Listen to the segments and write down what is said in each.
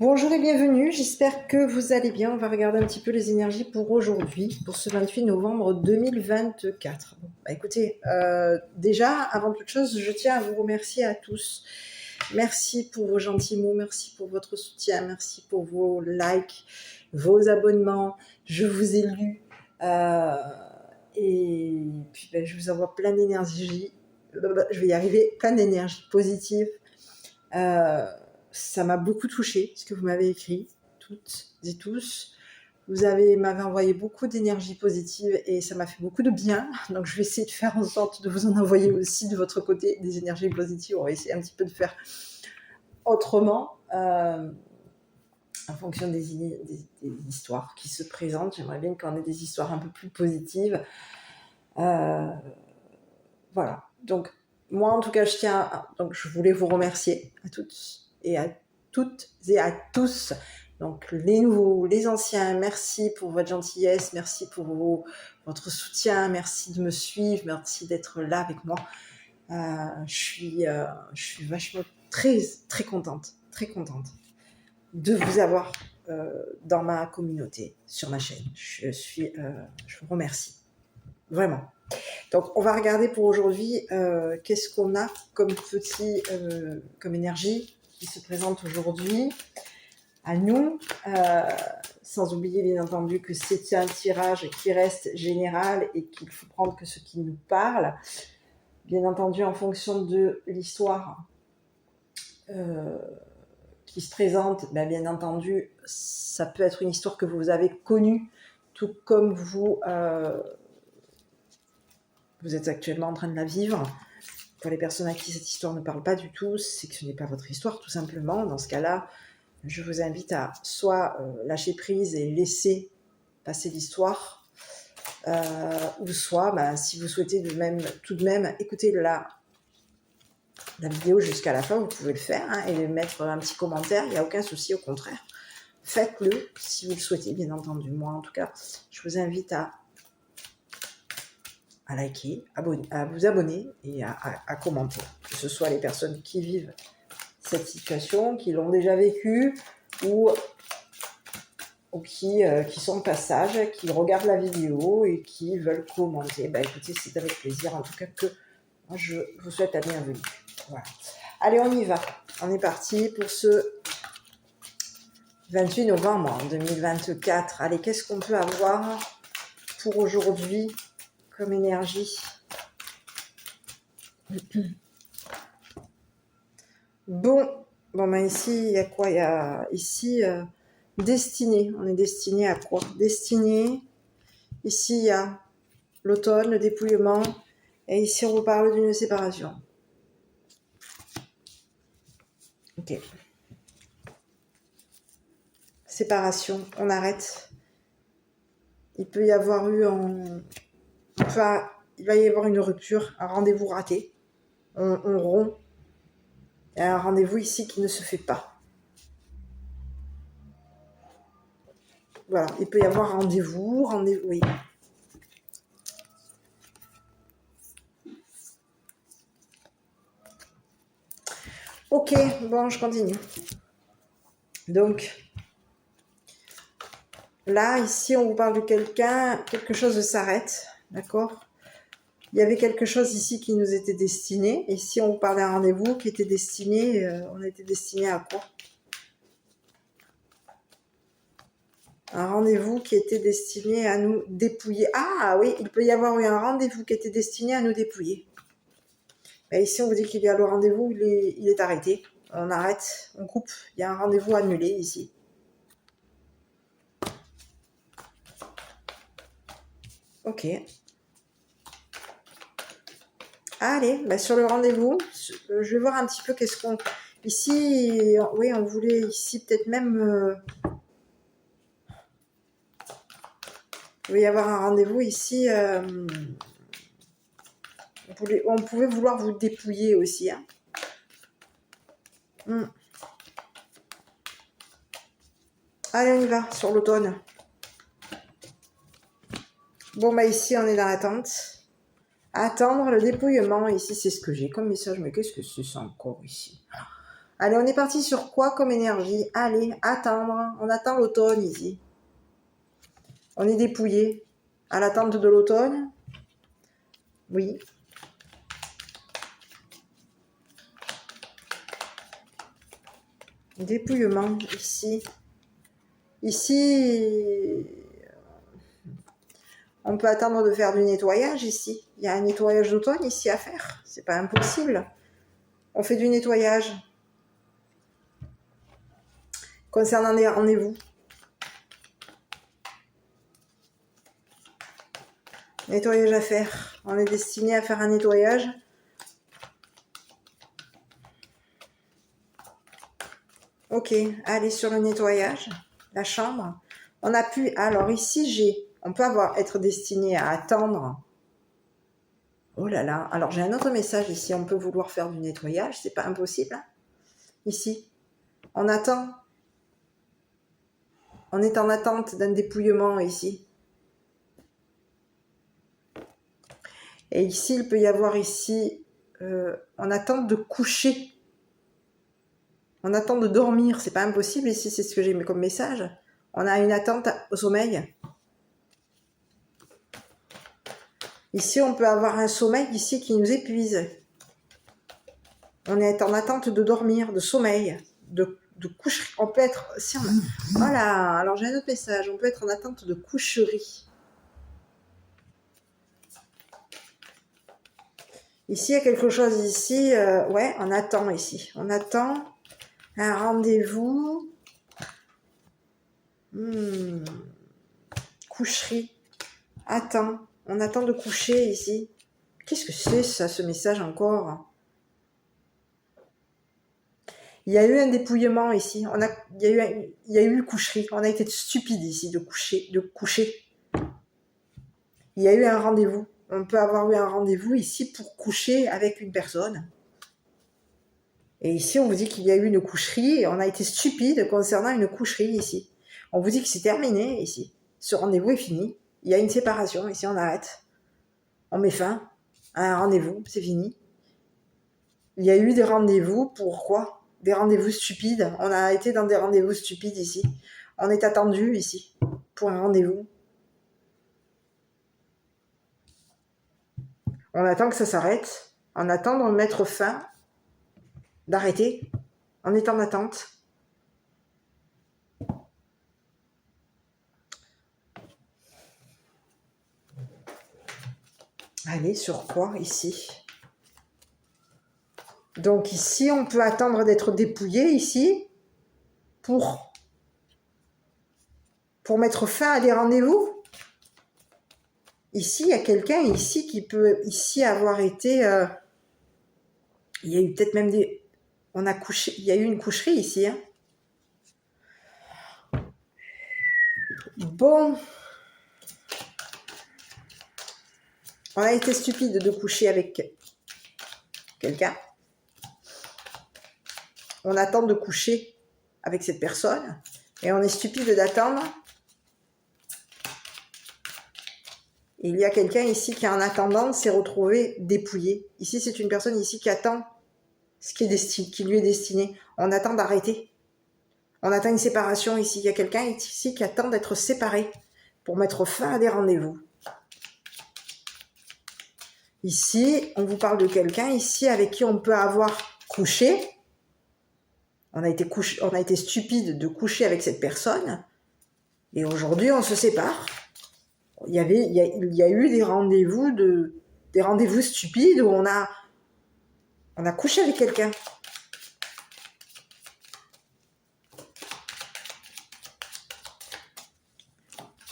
Bonjour et bienvenue, j'espère que vous allez bien. On va regarder un petit peu les énergies pour aujourd'hui, pour ce 28 novembre 2024. Écoutez, déjà, avant toute chose, je tiens à vous remercier à tous. Merci pour vos gentils mots, merci pour votre soutien, merci pour vos likes, vos abonnements. Je vous ai lus et puis je vous envoie plein d'énergie. Je vais y arriver, plein d'énergie positive. Ça m'a beaucoup touchée, ce que vous m'avez écrit, toutes et tous. Vous m'avez envoyé beaucoup d'énergie positive et ça m'a fait beaucoup de bien. Donc je vais essayer de faire en sorte de vous en envoyer aussi de votre côté des énergies positives. On va essayer un petit peu de faire autrement en fonction des histoires qui se présentent. J'aimerais bien qu'on ait des histoires un peu plus positives. Voilà. Donc moi en tout cas je voulais vous remercier à toutes et à tous. Donc les nouveaux, les anciens, merci pour votre gentillesse, merci pour votre soutien, merci de me suivre, merci d'être là avec moi. Je suis vachement très contente de vous avoir dans ma communauté, sur ma chaîne. Je vous remercie, vraiment. Donc, on va regarder pour aujourd'hui qu'est-ce qu'on a comme comme énergie qui se présente aujourd'hui à nous. Sans oublier, bien entendu, que c'est un tirage qui reste général et qu'il faut prendre que ce qui nous parle. Bien entendu, en fonction de l'histoire qui se présente, bien entendu, ça peut être une histoire que vous avez connue, tout comme vous êtes actuellement en train de la vivre. Pour les personnes à qui cette histoire ne parle pas du tout, c'est que ce n'est pas votre histoire, tout simplement. Dans ce cas-là, je vous invite à soit lâcher prise et laisser passer l'histoire, ou soit, si vous souhaitez tout de même écouter la vidéo jusqu'à la fin, vous pouvez le faire et mettre un petit commentaire, il n'y a aucun souci, au contraire. Faites-le si vous le souhaitez, bien entendu. Moi, en tout cas, je vous invite à liker, à vous abonner et à commenter. Que ce soit les personnes qui vivent cette situation, qui l'ont déjà vécue ou qui sont de passage, qui regardent la vidéo et qui veulent commenter. Écoutez, c'est avec plaisir en tout cas que moi, je vous souhaite la bienvenue. Voilà. Allez, on y va. On est parti pour ce 28 novembre 2024. Allez, qu'est-ce qu'on peut avoir pour aujourd'hui comme énergie? Bon, ici, il y a quoi? Il y a ici destinée. On est destiné à quoi? Destinée. Ici, il y a l'automne, le dépouillement. Et ici, on vous parle d'une séparation. Ok. Séparation, on arrête. Il peut y avoir il va y avoir une rupture, un rendez-vous raté. On rompt. Il y a un rendez-vous ici qui ne se fait pas. Voilà, il peut y avoir rendez-vous, oui. Ok, bon, je continue. Donc, là, ici, on vous parle de quelque chose s'arrête, d'accord? Il y avait quelque chose ici qui nous était destiné. Ici, on vous parle d'un rendez-vous qui était destiné, on était destiné à quoi? Un rendez-vous qui était destiné à nous dépouiller. Ah oui, il peut y avoir eu un rendez-vous qui était destiné à nous dépouiller. Ici, on vous dit qu'il y a le rendez-vous, il est arrêté. On arrête, on coupe. Il y a un rendez-vous annulé ici. Ok. Allez, sur le rendez-vous, je vais voir un petit peu qu'est-ce qu'on... Ici, oui, on voulait ici peut-être même... il va y avoir un rendez-vous ici. On pouvait vouloir vous dépouiller aussi. Allez, on y va, sur l'automne. Bon, ici, on est dans l'attente. Attendre le dépouillement. Ici, c'est ce que j'ai comme message. Mais qu'est-ce que c'est ça encore ici? Allez, on est parti sur quoi comme énergie? Allez, attendre. On attend l'automne ici. On est dépouillé. À l'attente de l'automne. Oui. Dépouillement ici. Ici, on peut attendre de faire du nettoyage ici. Il y a un nettoyage d'automne ici à faire. C'est pas impossible. On fait du nettoyage. Concernant les rendez-vous. Nettoyage à faire. On est destiné à faire un nettoyage. Ok, allez sur le nettoyage. La chambre. On a pu... Alors ici, on peut être destiné à attendre. Oh là là. Alors j'ai un autre message ici. On peut vouloir faire du nettoyage. C'est pas impossible. Hein. Ici. On attend. On est en attente d'un dépouillement ici. Et ici, il peut y avoir ici... en attente de coucher. On attend de dormir. C'est pas impossible ici. C'est ce que j'ai mis comme message. On a une attente au sommeil. Ici, on peut avoir un sommeil ici qui nous épuise. On est en attente de dormir, de sommeil, de coucherie. On peut être... Si on a... Voilà, alors j'ai un autre message. On peut être en attente de coucherie. Ici, il y a quelque chose ici. Ouais, on attend ici. On attend un rendez-vous. Coucherie. Attends. On attend de coucher ici. Qu'est-ce que c'est ça, ce message encore? Il y a eu un dépouillement ici. Il y a eu coucherie. On a été stupide ici de coucher. Il y a eu un rendez-vous. On peut avoir eu un rendez-vous ici pour coucher avec une personne. Et ici, on vous dit qu'il y a eu une coucherie et on a été stupide concernant une coucherie ici. On vous dit que c'est terminé ici. Ce rendez-vous est fini. Il y a une séparation. Ici, on arrête. On met fin à un rendez-vous. C'est fini. Il y a eu des rendez-vous. Pourquoi? Des rendez-vous stupides. On a été dans des rendez-vous stupides ici. On est attendu ici pour un rendez-vous. On attend que ça s'arrête. On attend de mettre fin, d'arrêter. On est en attente. Allez, sur quoi ici? Donc ici, on peut attendre d'être dépouillé ici pour mettre fin à des rendez-vous. Ici, il y a quelqu'un ici qui peut ici avoir été... il y a eu peut-être même des... On a couché... Il y a eu une coucherie ici. Hein. Bon. On a été stupide de coucher avec quelqu'un. On attend de coucher avec cette personne. Et on est stupide d'attendre. Il y a quelqu'un ici qui, en attendant, s'est retrouvé dépouillé. Ici, c'est une personne ici qui attend ce qui lui est destiné. On attend d'arrêter. On attend une séparation ici. Il y a quelqu'un ici qui attend d'être séparé pour mettre fin à des rendez-vous. Ici, on vous parle de quelqu'un ici avec qui on peut avoir couché. On a été stupide de coucher avec cette personne. Et aujourd'hui, on se sépare. Il y a eu des rendez-vous stupides où on a couché avec quelqu'un.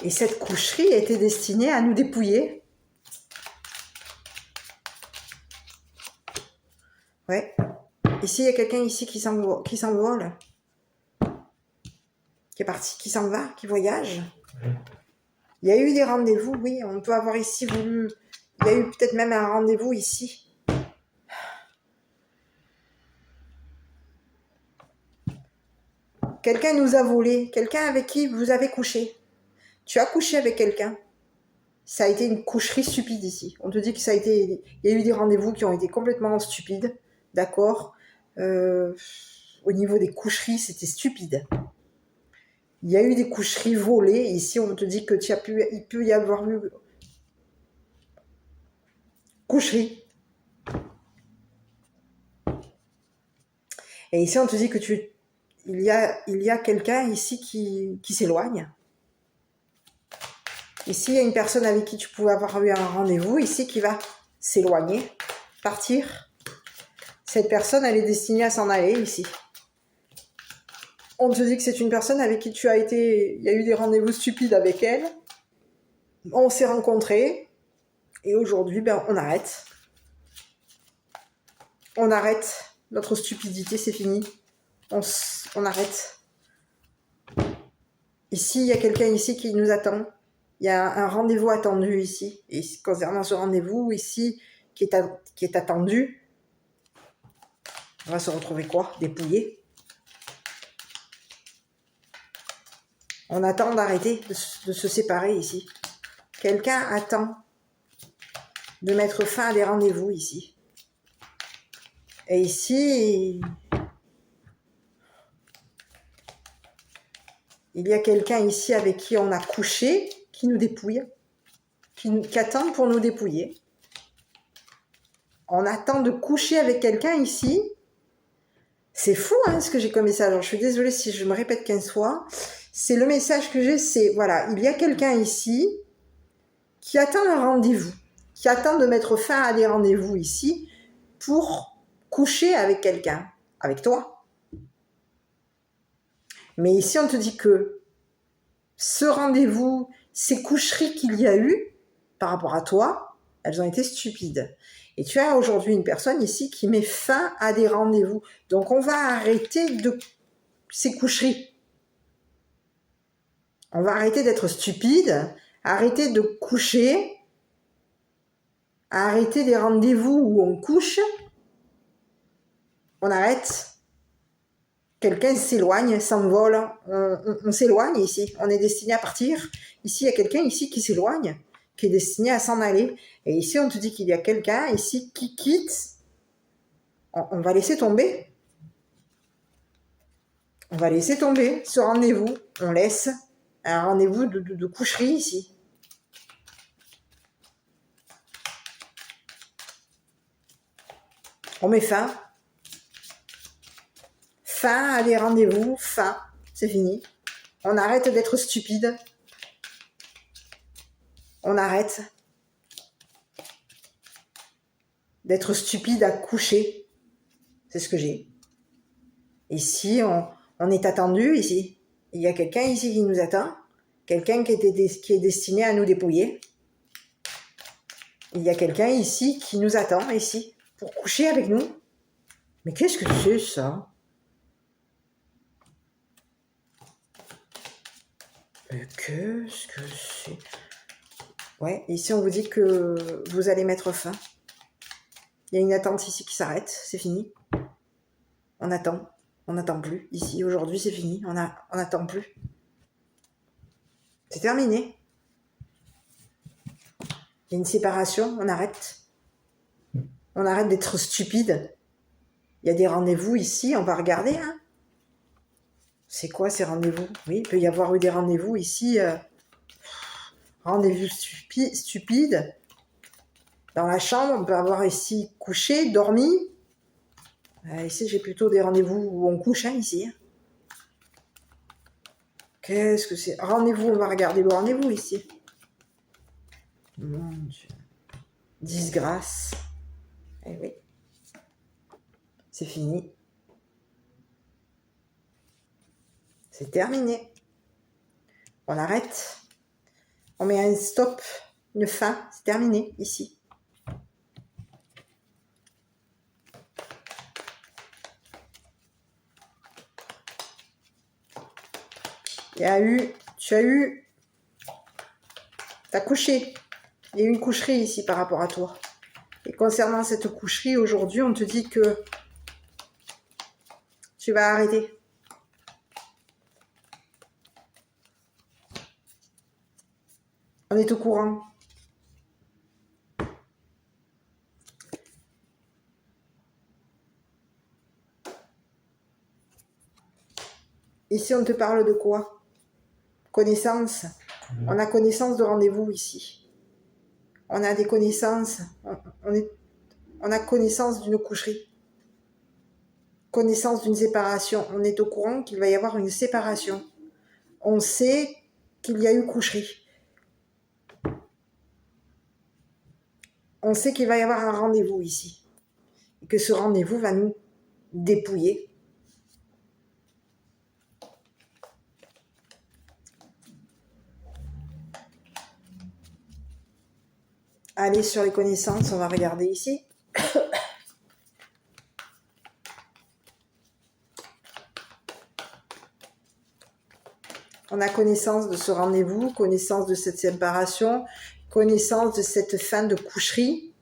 Et cette coucherie était destinée à nous dépouiller. Ouais. Ici, il y a quelqu'un ici qui s'envole, qui est parti, qui s'en va, qui voyage. Il y a eu des rendez-vous, oui. On peut avoir ici voulu... Il y a eu peut-être même un rendez-vous ici. Quelqu'un nous a volé. Quelqu'un avec qui vous avez couché. Tu as couché avec quelqu'un. Ça a été une coucherie stupide ici. On te dit que ça a été... Il y a eu des rendez-vous qui ont été complètement stupides. D'accord. au niveau des coucheries, c'était stupide. Il y a eu des coucheries volées. Ici, on te dit que il peut y avoir eu coucherie. Et ici, on te dit que il y a quelqu'un ici qui s'éloigne. Ici, il y a une personne avec qui tu pouvais avoir eu un rendez-vous, ici, qui va s'éloigner, partir. Cette personne, elle est destinée à s'en aller, ici. On te dit que c'est une personne avec qui tu as été... Il y a eu des rendez-vous stupides avec elle. On s'est rencontrés. Et aujourd'hui, ben, on arrête. On arrête. Notre stupidité, c'est fini. On arrête. Ici, il y a quelqu'un ici qui nous attend. Il y a un rendez-vous attendu ici. Et concernant ce rendez-vous ici, qui est attendu, on va se retrouver quoi? Dépouillé. On attend d'arrêter, de se séparer ici. Quelqu'un attend de mettre fin à des rendez-vous ici. Et ici, il y a quelqu'un ici avec qui on a couché, qui nous dépouille, qui attend pour nous dépouiller. On attend de coucher avec quelqu'un ici. C'est fou hein, ce que j'ai comme message. Alors, je suis désolée si je me répète 15 fois. C'est le message que j'ai, c'est, voilà, il y a quelqu'un ici qui attend un rendez-vous, qui attend de mettre fin à des rendez-vous ici pour coucher avec quelqu'un, avec toi. Mais ici, on te dit que ce rendez-vous, ces coucheries qu'il y a eu par rapport à toi, elles ont été stupides. Et tu as aujourd'hui une personne ici qui met fin à des rendez-vous. Donc, on va arrêter de ces coucheries. On va arrêter d'être stupide, arrêter de coucher, arrêter des rendez-vous où on couche. On arrête. Quelqu'un s'éloigne, s'envole. On s'éloigne ici. On est destiné à partir. Ici, il y a quelqu'un ici qui s'éloigne, qui est destiné à s'en aller. Et ici, on te dit qu'il y a quelqu'un ici qui quitte. On va laisser tomber. On va laisser tomber ce rendez-vous. On laisse un rendez-vous de coucherie ici. On met fin. Fin à des rendez-vous. Fin. C'est fini. On arrête d'être stupide. On arrête d'être stupide à coucher. C'est ce que j'ai. Ici, on est attendu, ici. Il y a quelqu'un ici qui nous attend. Quelqu'un qui est destiné à nous dépouiller. Il y a quelqu'un ici qui nous attend, ici, pour coucher avec nous. Mais qu'est-ce que c'est, ça? Qu'est-ce que c'est? Ouais, ici, on vous dit que vous allez mettre fin. Il y a une attente ici qui s'arrête. C'est fini. On attend. On n'attend plus. Ici, aujourd'hui, c'est fini. On n'attend plus. C'est terminé. Il y a une séparation. On arrête. On arrête d'être stupide. Il y a des rendez-vous ici. On va regarder. Hein. C'est quoi ces rendez-vous? Oui, il peut y avoir eu des rendez-vous ici. Rendez-vous stupides. Dans la chambre, on peut avoir ici couché, dormi. Ici, j'ai plutôt des rendez-vous où on couche, hein, ici. Qu'est-ce que c'est? Rendez-vous, on va regarder le rendez-vous ici. Mon Dieu. Disgrâce. Eh oui. C'est fini. C'est terminé. On arrête. On met un stop, une fin. C'est terminé, ici. T'as couché. Il y a eu une coucherie ici par rapport à toi. Et concernant cette coucherie, aujourd'hui, on te dit que tu vas arrêter. On est au courant. Ici, on te parle de quoi? Connaissance. On a connaissance de rendez-vous ici. On a des connaissances. On a connaissance d'une coucherie. Connaissance d'une séparation. On est au courant qu'il va y avoir une séparation. On sait qu'il y a eu coucherie. On sait qu'il va y avoir un rendez-vous ici. Et que ce rendez-vous va nous dépouiller. Allez sur les connaissances, on va regarder ici. On a connaissance de ce rendez-vous, connaissance de cette séparation, connaissance de cette fin de coucherie.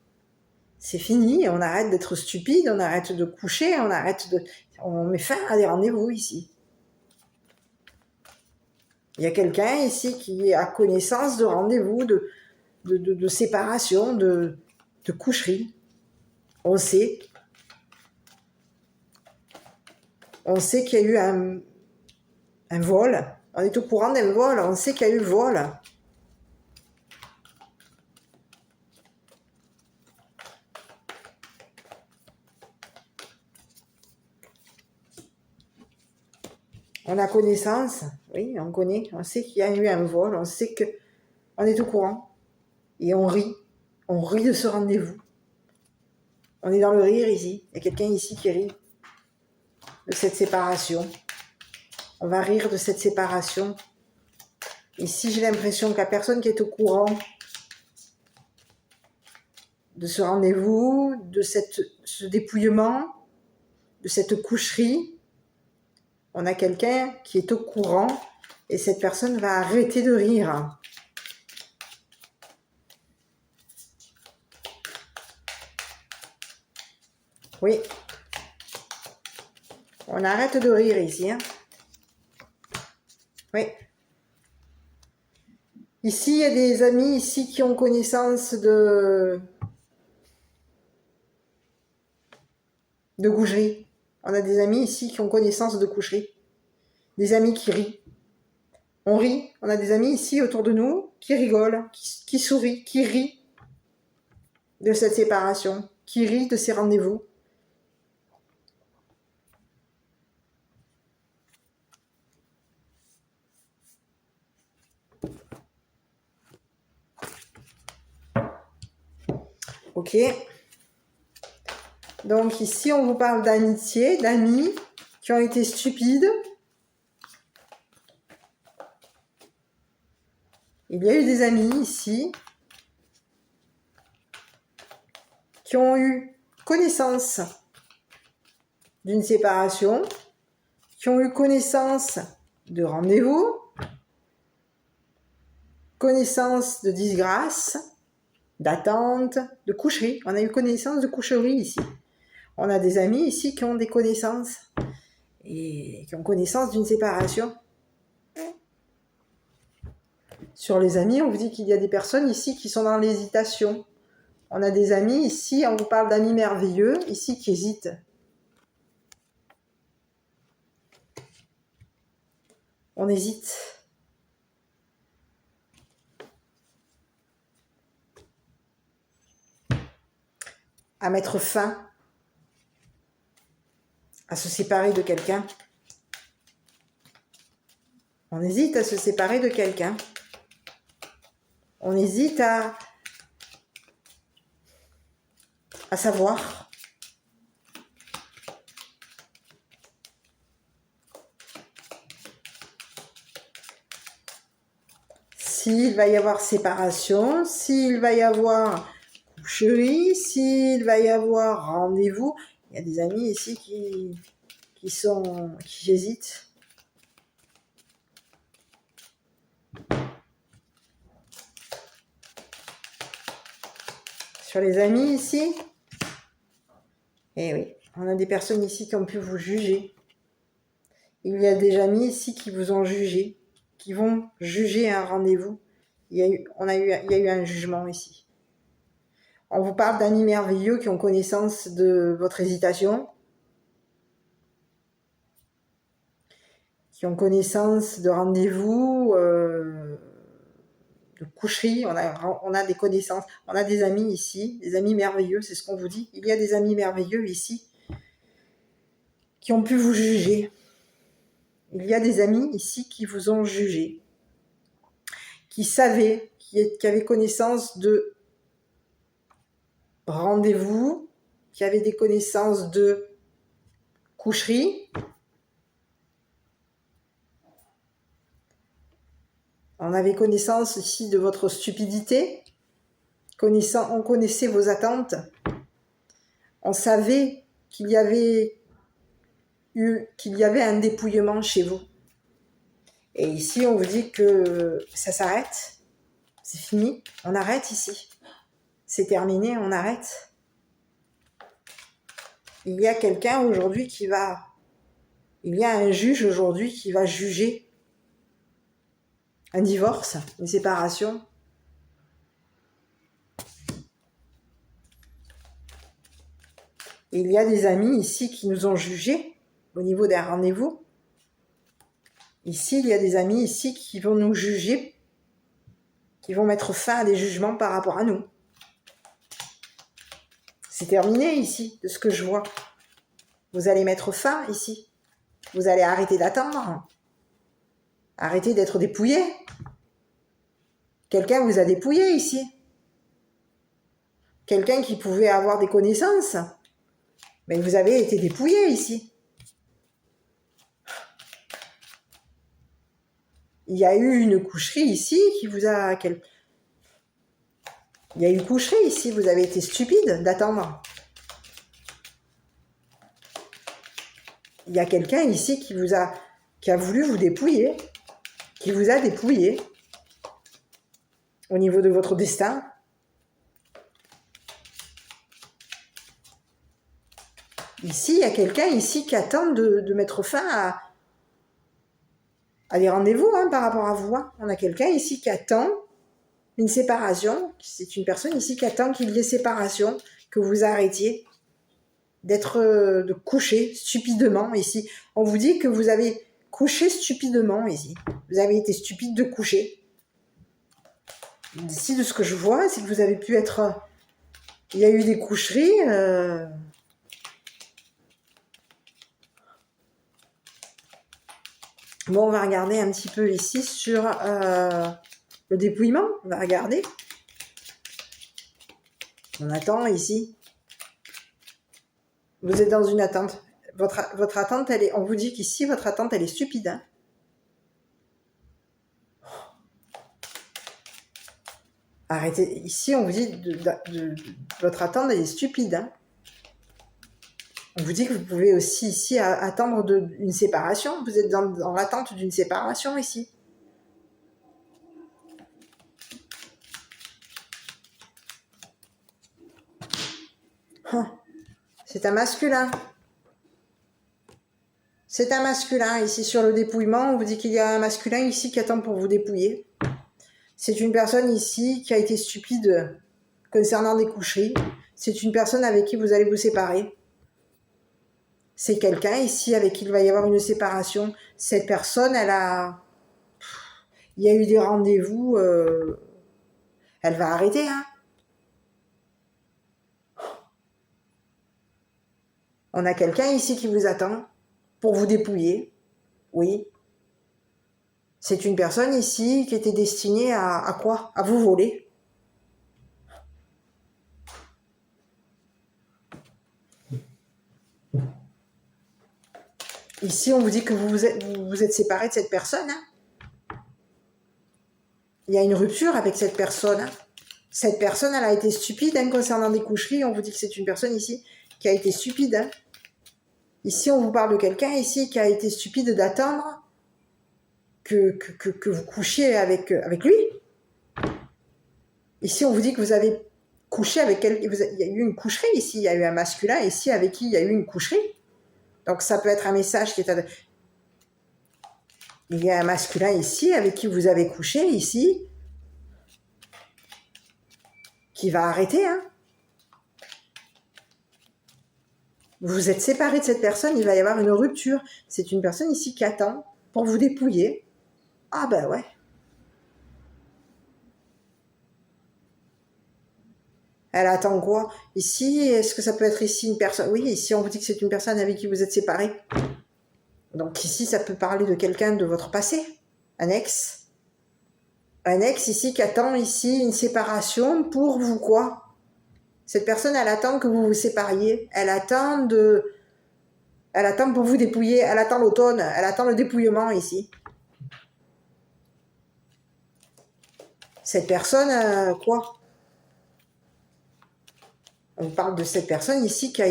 C'est fini, on arrête d'être stupide, on arrête de coucher, on met fin à des rendez-vous ici. Il y a quelqu'un ici qui a connaissance de rendez-vous, de séparation, de coucherie. On sait. On sait qu'il y a eu un vol. On est au courant d'un vol, on sait qu'il y a eu vol. On a connaissance, oui, on connaît, on sait qu'il y a eu un vol, on sait qu'on est au courant. Et on rit de ce rendez-vous. On est dans le rire ici, il y a quelqu'un ici qui rit de cette séparation. On va rire de cette séparation. Ici, j'ai l'impression que la personne qui est au courant de ce rendez-vous, de ce dépouillement, de cette coucherie, on a quelqu'un qui est au courant et cette personne va arrêter de rire. Oui. On arrête de rire ici. Hein. Oui. Ici, il y a des amis ici qui ont connaissance de coucherie. On a des amis ici qui ont connaissance de coucherie. Des amis qui rient. On rit. On a des amis ici autour de nous qui rigolent, qui sourient, qui rient de cette séparation, qui rient de ces rendez-vous. Ok. Donc ici, on vous parle d'amitié, d'amis qui ont été stupides. Il y a eu des amis ici qui ont eu connaissance d'une séparation, qui ont eu connaissance de rendez-vous, connaissance de disgrâce, d'attente, de coucherie. On a eu connaissance de coucherie ici. On a des amis ici qui ont des connaissances et qui ont connaissance d'une séparation. Sur les amis, on vous dit qu'il y a des personnes ici qui sont dans l'hésitation. On a des amis ici, on vous parle d'amis merveilleux, ici qui hésitent. On hésite. À mettre fin, à se séparer de quelqu'un. On hésite à se séparer de quelqu'un. On hésite à savoir. S'il va y avoir séparation, s'il va y avoir coucherie, s'il va y avoir rendez-vous. Il y a des amis ici qui hésitent. Sur les amis ici, eh oui, on a des personnes ici qui ont pu vous juger. Il y a des amis ici qui vous ont jugé, qui vont juger un rendez-vous. Il y a eu un jugement ici. On vous parle d'amis merveilleux qui ont connaissance de votre hésitation, qui ont connaissance de rendez-vous, de coucherie. On a des connaissances, on a des amis ici, des amis merveilleux, c'est ce qu'on vous dit. Il y a des amis merveilleux ici qui ont pu vous juger. Il y a des amis ici qui vous ont jugé, qui savaient, qui avaient connaissance de rendez-vous, qui avaient des connaissances de coucherie. On avait connaissance ici de votre stupidité. On connaissait vos attentes. On savait qu'il y avait un dépouillement chez vous. Et ici, on vous dit que ça s'arrête. C'est fini. On arrête ici. C'est terminé, on arrête. Il y a quelqu'un aujourd'hui il y a un juge aujourd'hui qui va juger un divorce, une séparation. Il y a des amis ici qui nous ont jugés au niveau des rendez-vous. Ici, il y a des amis ici qui vont nous juger, qui vont mettre fin à des jugements par rapport à nous. C'est terminé ici, de ce que je vois. Vous allez mettre fin ici. Vous allez arrêter d'attendre. Arrêtez d'être dépouillé. Quelqu'un vous a dépouillé ici. Quelqu'un qui pouvait avoir des connaissances. Mais vous avez été dépouillé ici. Il y a eu une coucherie ici qui vous a... Il y a eu une coucherie ici, vous avez été stupide d'attendre. Il y a quelqu'un ici qui a voulu vous dépouiller, qui vous a dépouillé au niveau de votre destin. Ici, il y a quelqu'un ici qui attend de mettre fin à des rendez-vous par rapport à vous. On a quelqu'un ici qui attend une séparation. C'est une personne ici qui attend qu'il y ait séparation, que vous arrêtiez de coucher stupidement ici. On vous dit que vous avez couché stupidement ici. Vous avez été stupide de coucher. Ici, de ce que je vois, c'est que vous avez pu être... Il y a eu des coucheries... Bon, on va regarder un petit peu ici sur le dépouillement. On va regarder. On attend ici. Vous êtes dans une attente. Votre attente, on vous dit qu'ici, votre attente, elle est stupide. Arrêtez. Ici, on vous dit votre attente, elle est stupide. On vous dit que vous pouvez aussi ici attendre une séparation. Vous êtes dans l'attente d'une séparation ici. C'est un masculin. C'est un masculin. Ici sur le dépouillement, on vous dit qu'il y a un masculin ici qui attend pour vous dépouiller. C'est une personne ici qui a été stupide concernant des coucheries. C'est une personne avec qui vous allez vous séparer. C'est quelqu'un ici avec qui il va y avoir une séparation. Cette personne, il y a eu des rendez-vous. Elle va arrêter. On a quelqu'un ici qui vous attend pour vous dépouiller. Oui. C'est une personne ici qui était destinée à quoi? À vous voler. Ici, on vous dit que vous êtes séparé de cette personne. Il y a une rupture avec cette personne. Cette personne, elle a été stupide concernant des coucheries. On vous dit que c'est une personne ici qui a été stupide. Ici, on vous parle de quelqu'un ici qui a été stupide d'attendre que vous couchiez avec lui. Ici, on vous dit que vous avez couché avec quelqu'un. Il y a eu une coucherie ici. Il y a eu un masculin ici avec qui il y a eu une coucherie. Donc, ça peut être un message qui est... Il y a un masculin ici avec qui vous avez couché ici qui va arrêter. Vous vous êtes séparé de cette personne, il va y avoir une rupture. C'est une personne ici qui attend pour vous dépouiller. Ah ben ouais. Elle attend quoi? Ici, est-ce que ça peut être ici une personne? Oui, ici on vous dit que c'est une personne avec qui vous êtes séparés. Donc ici, ça peut parler de quelqu'un de votre passé, un ex. Un ex ici qui attend ici une séparation pour vous quoi? Cette personne, elle attend que vous vous sépariez. Elle attend pour vous dépouiller. Elle attend l'automne. Elle attend le dépouillement ici. Cette personne, quoi? On parle de cette personne ici qui a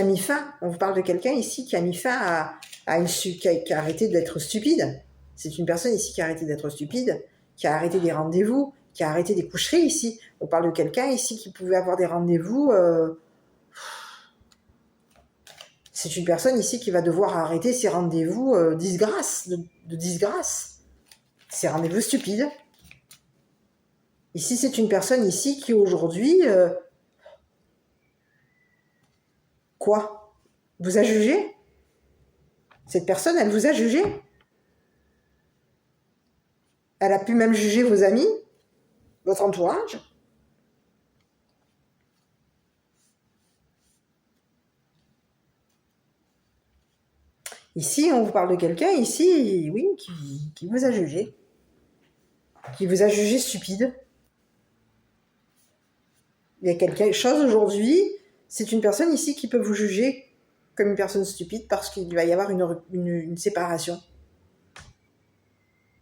mis fin. On vous parle de quelqu'un ici qui a mis fin qui a arrêté d'être stupide. C'est une personne ici qui a arrêté d'être stupide, qui a arrêté des rendez-vous, qui a arrêté des coucheries ici. On parle de quelqu'un ici qui pouvait avoir des rendez-vous. C'est une personne ici qui va devoir arrêter ses rendez-vous de disgrâce. Ses rendez-vous stupides. Ici, c'est une personne ici qui aujourd'hui... quoi? Vous a jugé? Cette personne, elle vous a jugé? Elle a pu même juger vos amis, votre entourage. Ici, on vous parle de quelqu'un, ici, oui, qui vous a jugé. Qui vous a jugé stupide. Il y a quelque chose aujourd'hui, c'est une personne ici qui peut vous juger comme une personne stupide parce qu'il va y avoir une séparation.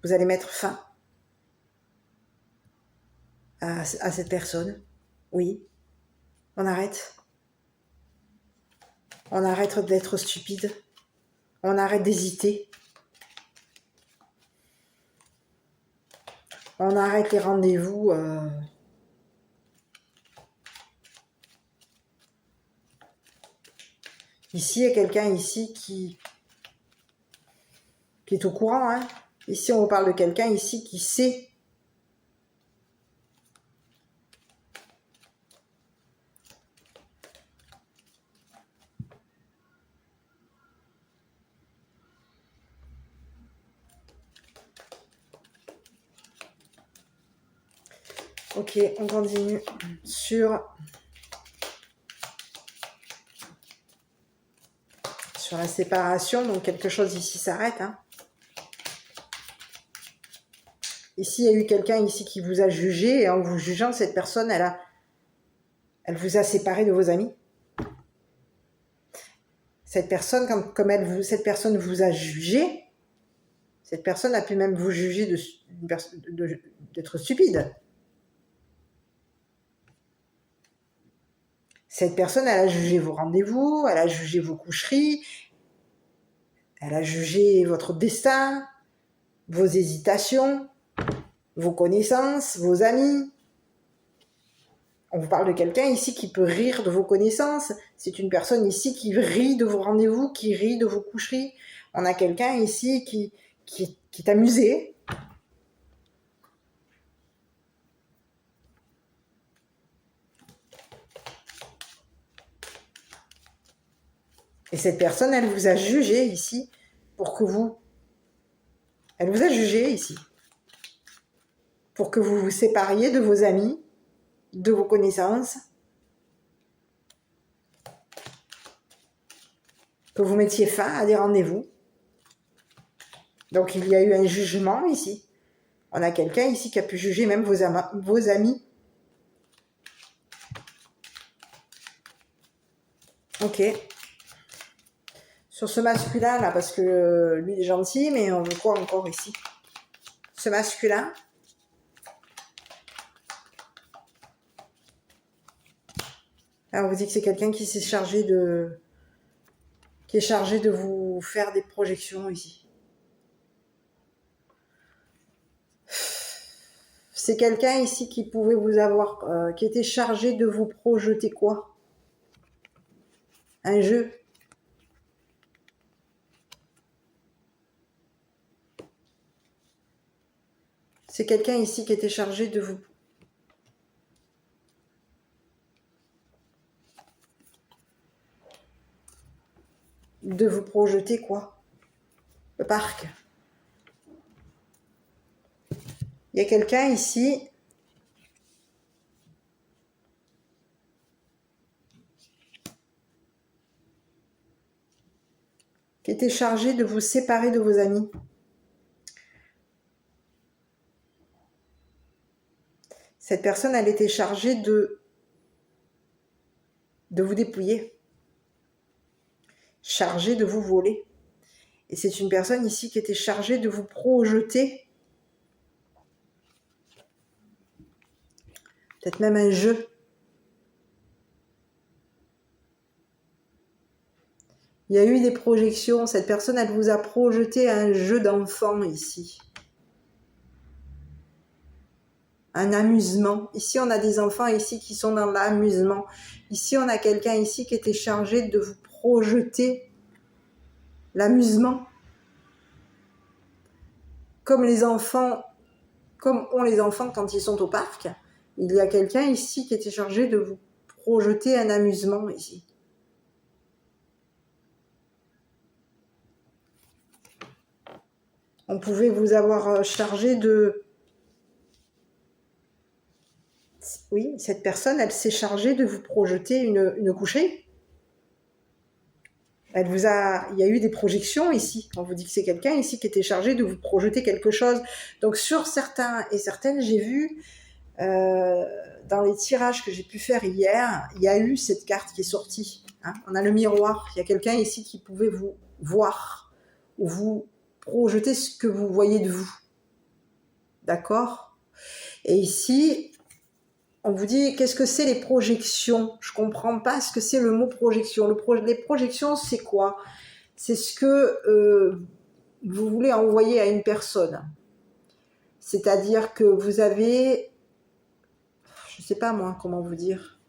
Vous allez mettre fin à cette personne. Oui, on arrête. On arrête d'être stupide. On arrête d'hésiter. On arrête les rendez-vous. Ici, il y a quelqu'un ici qui est au courant. Hein. Ici, on vous parle de quelqu'un ici qui sait. Ok, on continue sur la séparation. Donc, quelque chose ici s'arrête. Hein. Ici, il y a eu quelqu'un ici qui vous a jugé. Et en vous jugeant, cette personne, elle vous a séparé de vos amis. Cette personne, cette personne vous a jugé, cette personne a pu même vous juger d'être stupide. Cette personne, elle a jugé vos rendez-vous, elle a jugé vos coucheries, elle a jugé votre destin, vos hésitations, vos connaissances, vos amis. On vous parle de quelqu'un ici qui peut rire de vos connaissances. C'est une personne ici qui rit de vos rendez-vous, qui rit de vos coucheries. On a quelqu'un ici qui est amusé. Et cette personne, elle vous a jugé ici pour que vous... Elle vous a jugé ici pour que vous vous sépariez de vos amis, de vos connaissances, que vous mettiez fin à des rendez-vous. Donc il y a eu un jugement ici. On a quelqu'un ici qui a pu juger même vos amis. Ok. Sur ce masculin là, parce que lui il est gentil, mais on veut quoi encore ici? Ce masculin. Alors on vous dit que c'est quelqu'un qui est chargé de vous faire des projections ici. C'est quelqu'un ici qui pouvait vous avoir, qui était chargé de vous projeter quoi? Un jeu. C'est quelqu'un ici qui était chargé de vous... de vous projeter quoi? Le parc. Il y a quelqu'un ici qui était chargé de vous séparer de vos amis. Cette personne, elle était chargée de vous dépouiller, chargée de vous voler. Et c'est une personne ici qui était chargée de vous projeter, peut-être même un jeu. Il y a eu des projections, cette personne, elle vous a projeté un jeu d'enfant ici. Un amusement. Ici, on a des enfants ici qui sont dans l'amusement. Ici, on a quelqu'un ici qui était chargé de vous projeter l'amusement. Comme les enfants, comme ont les enfants quand ils sont au parc, il y a quelqu'un ici qui était chargé de vous projeter un amusement ici. On pouvait vous avoir chargé de... Oui, cette personne, elle s'est chargée de vous projeter une couchée. Il y a eu des projections ici. On vous dit que c'est quelqu'un ici qui était chargé de vous projeter quelque chose. Donc sur certains et certaines, j'ai vu dans les tirages que j'ai pu faire hier, il y a eu cette carte qui est sortie. Hein. On a le miroir. Il y a quelqu'un ici qui pouvait vous voir ou vous projeter ce que vous voyez de vous. D'accord? Et ici... on vous dit, qu'est-ce que c'est les projections? Je ne comprends pas ce que c'est le mot projection. Les projections, c'est quoi? C'est ce que vous voulez envoyer à une personne. C'est-à-dire que vous avez... je ne sais pas moi, comment vous dire.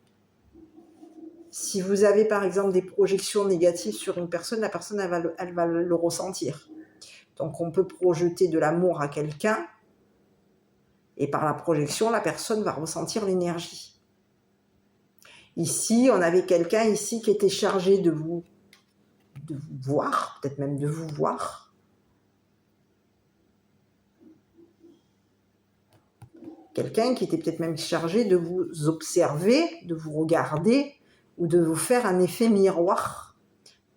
Si vous avez par exemple des projections négatives sur une personne, la personne, elle va le ressentir. Donc on peut projeter de l'amour à quelqu'un. Et par la projection, la personne va ressentir l'énergie. Ici, on avait quelqu'un ici qui était chargé de vous voir, peut-être même de vous voir. Quelqu'un qui était peut-être même chargé de vous observer, de vous regarder, ou de vous faire un effet miroir,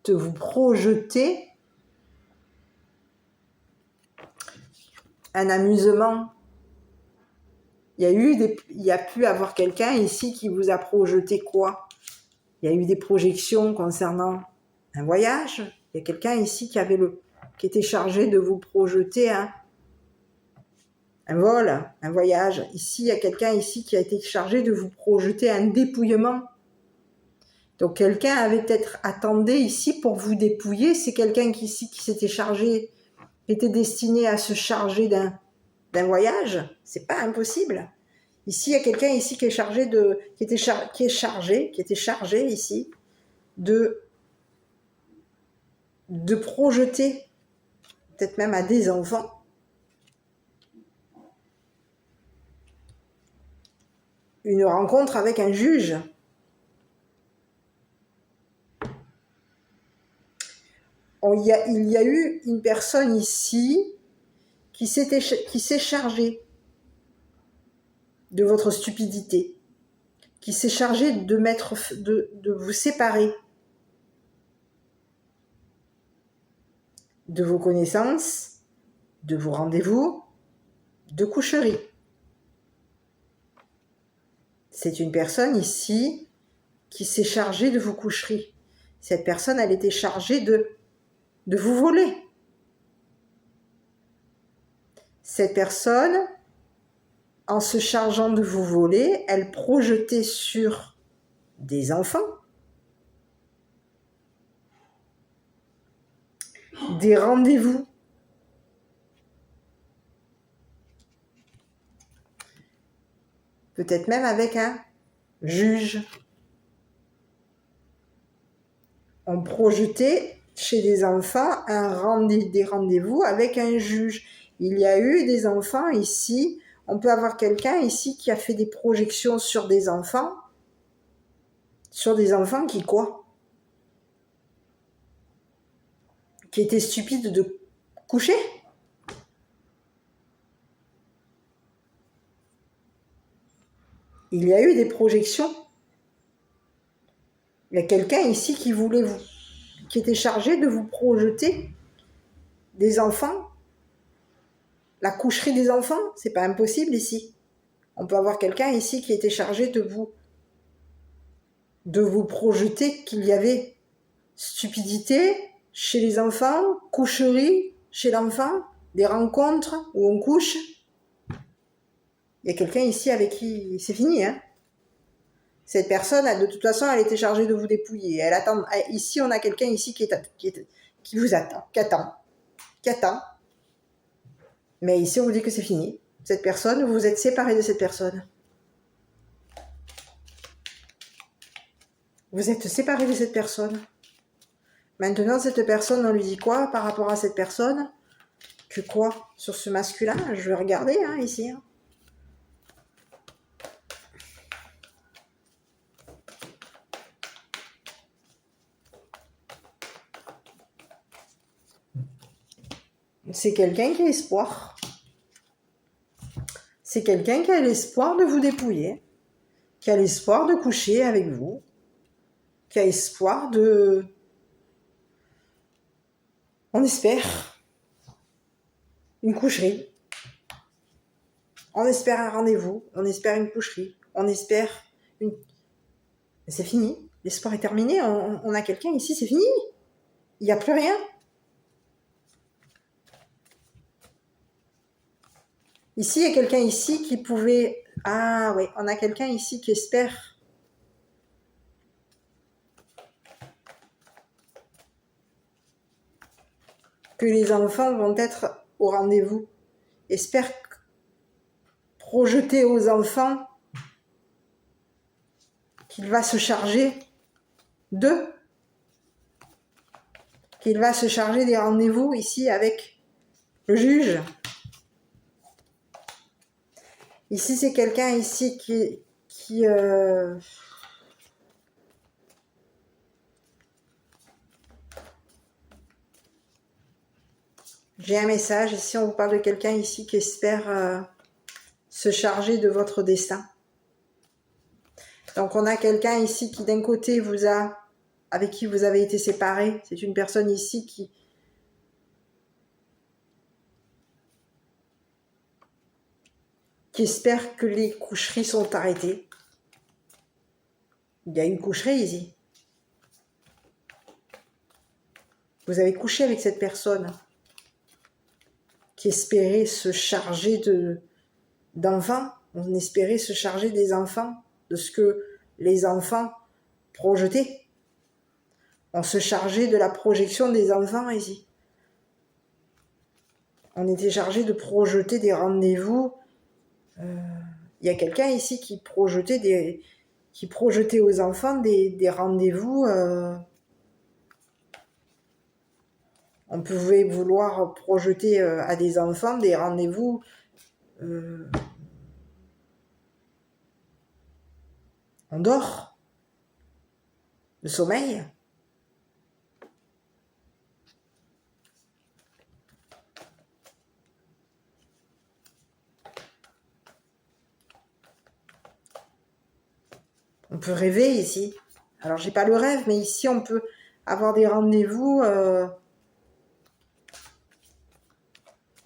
de vous projeter un amusement. Il y a pu avoir quelqu'un ici qui vous a projeté quoi? Il y a eu des projections concernant un voyage. Il y a quelqu'un ici qui était chargé de vous projeter un vol, un voyage. Ici, il y a quelqu'un ici qui a été chargé de vous projeter un dépouillement. Donc, quelqu'un avait peut-être attendu ici pour vous dépouiller. C'est quelqu'un qui s'était chargé, était destiné à se charger d'un voyage. C'est pas impossible. Ici, il y a quelqu'un ici qui est chargé qui était chargé ici de projeter, peut-être même à des enfants, une rencontre avec un juge. Il y a eu une personne ici qui s'est chargée de votre stupidité, qui s'est chargée de vous séparer de vos connaissances, de vos rendez-vous, de coucherie. C'est une personne ici qui s'est chargée de vos coucheries. Cette personne, elle était chargée de vous voler. Cette personne, en se chargeant de vous voler, elle projetait sur des enfants, des rendez-vous. Peut-être même avec un juge. On projetait chez des enfants des rendez-vous avec un juge. Il y a eu des enfants ici. On peut avoir quelqu'un ici qui a fait des projections sur des enfants. Sur des enfants qui quoi? qui était stupide de coucher. Il y a eu des projections. Il y a quelqu'un ici qui voulait vous, qui était chargé de vous projeter des enfants. La coucherie des enfants, c'est pas impossible ici. On peut avoir quelqu'un ici qui était chargé de vous projeter qu'il y avait stupidité chez les enfants, coucherie chez l'enfant, des rencontres où on couche. Il y a quelqu'un ici avec qui c'est fini, hein. Cette personne, de toute façon, elle était chargée de vous dépouiller. Elle attend. Ici, on a quelqu'un ici qui vous attend, qui attend. Mais ici, on vous dit que c'est fini. Cette personne, vous vous êtes séparés de cette personne. Vous êtes séparés de cette personne. Maintenant, cette personne, on lui dit quoi par rapport à cette personne? Que quoi? Sur ce masculin, je vais regarder, hein, ici. Hein. C'est quelqu'un qui a espoir. C'est quelqu'un qui a l'espoir de vous dépouiller, qui a l'espoir de coucher avec vous, qui a espoir de... On espère une coucherie. On espère un rendez-vous. On espère une coucherie. On espère une... C'est fini. L'espoir est terminé. On a quelqu'un ici, c'est fini. Il n'y a plus rien. Ici, il y a quelqu'un ici qui pouvait... Ah oui, on a quelqu'un ici qui espère... que les enfants vont être au rendez-vous. Espère projeter aux enfants qu'il va se charger d'eux. Qu'il va se charger des rendez-vous ici avec le juge. Ici, c'est quelqu'un ici qui J'ai un message. Ici, on vous parle de quelqu'un ici qui espère se charger de votre destin. Donc, on a quelqu'un ici qui, d'un côté, avec qui vous avez été séparés. C'est une personne ici qui espère que les coucheries sont arrêtées. Il y a une coucherie ici. Vous avez couché avec cette personne qui espérait se charger d'enfants. On espérait se charger des enfants, de ce que les enfants projetaient. On se chargeait de la projection des enfants ici. On était chargé de projeter des rendez-vous. Il y a quelqu'un ici qui projetait aux enfants des rendez-vous. On pouvait vouloir projeter à des enfants des rendez-vous on dort, le sommeil. On peut rêver ici. Alors, j'ai pas le rêve, mais ici, on peut avoir des rendez-vous.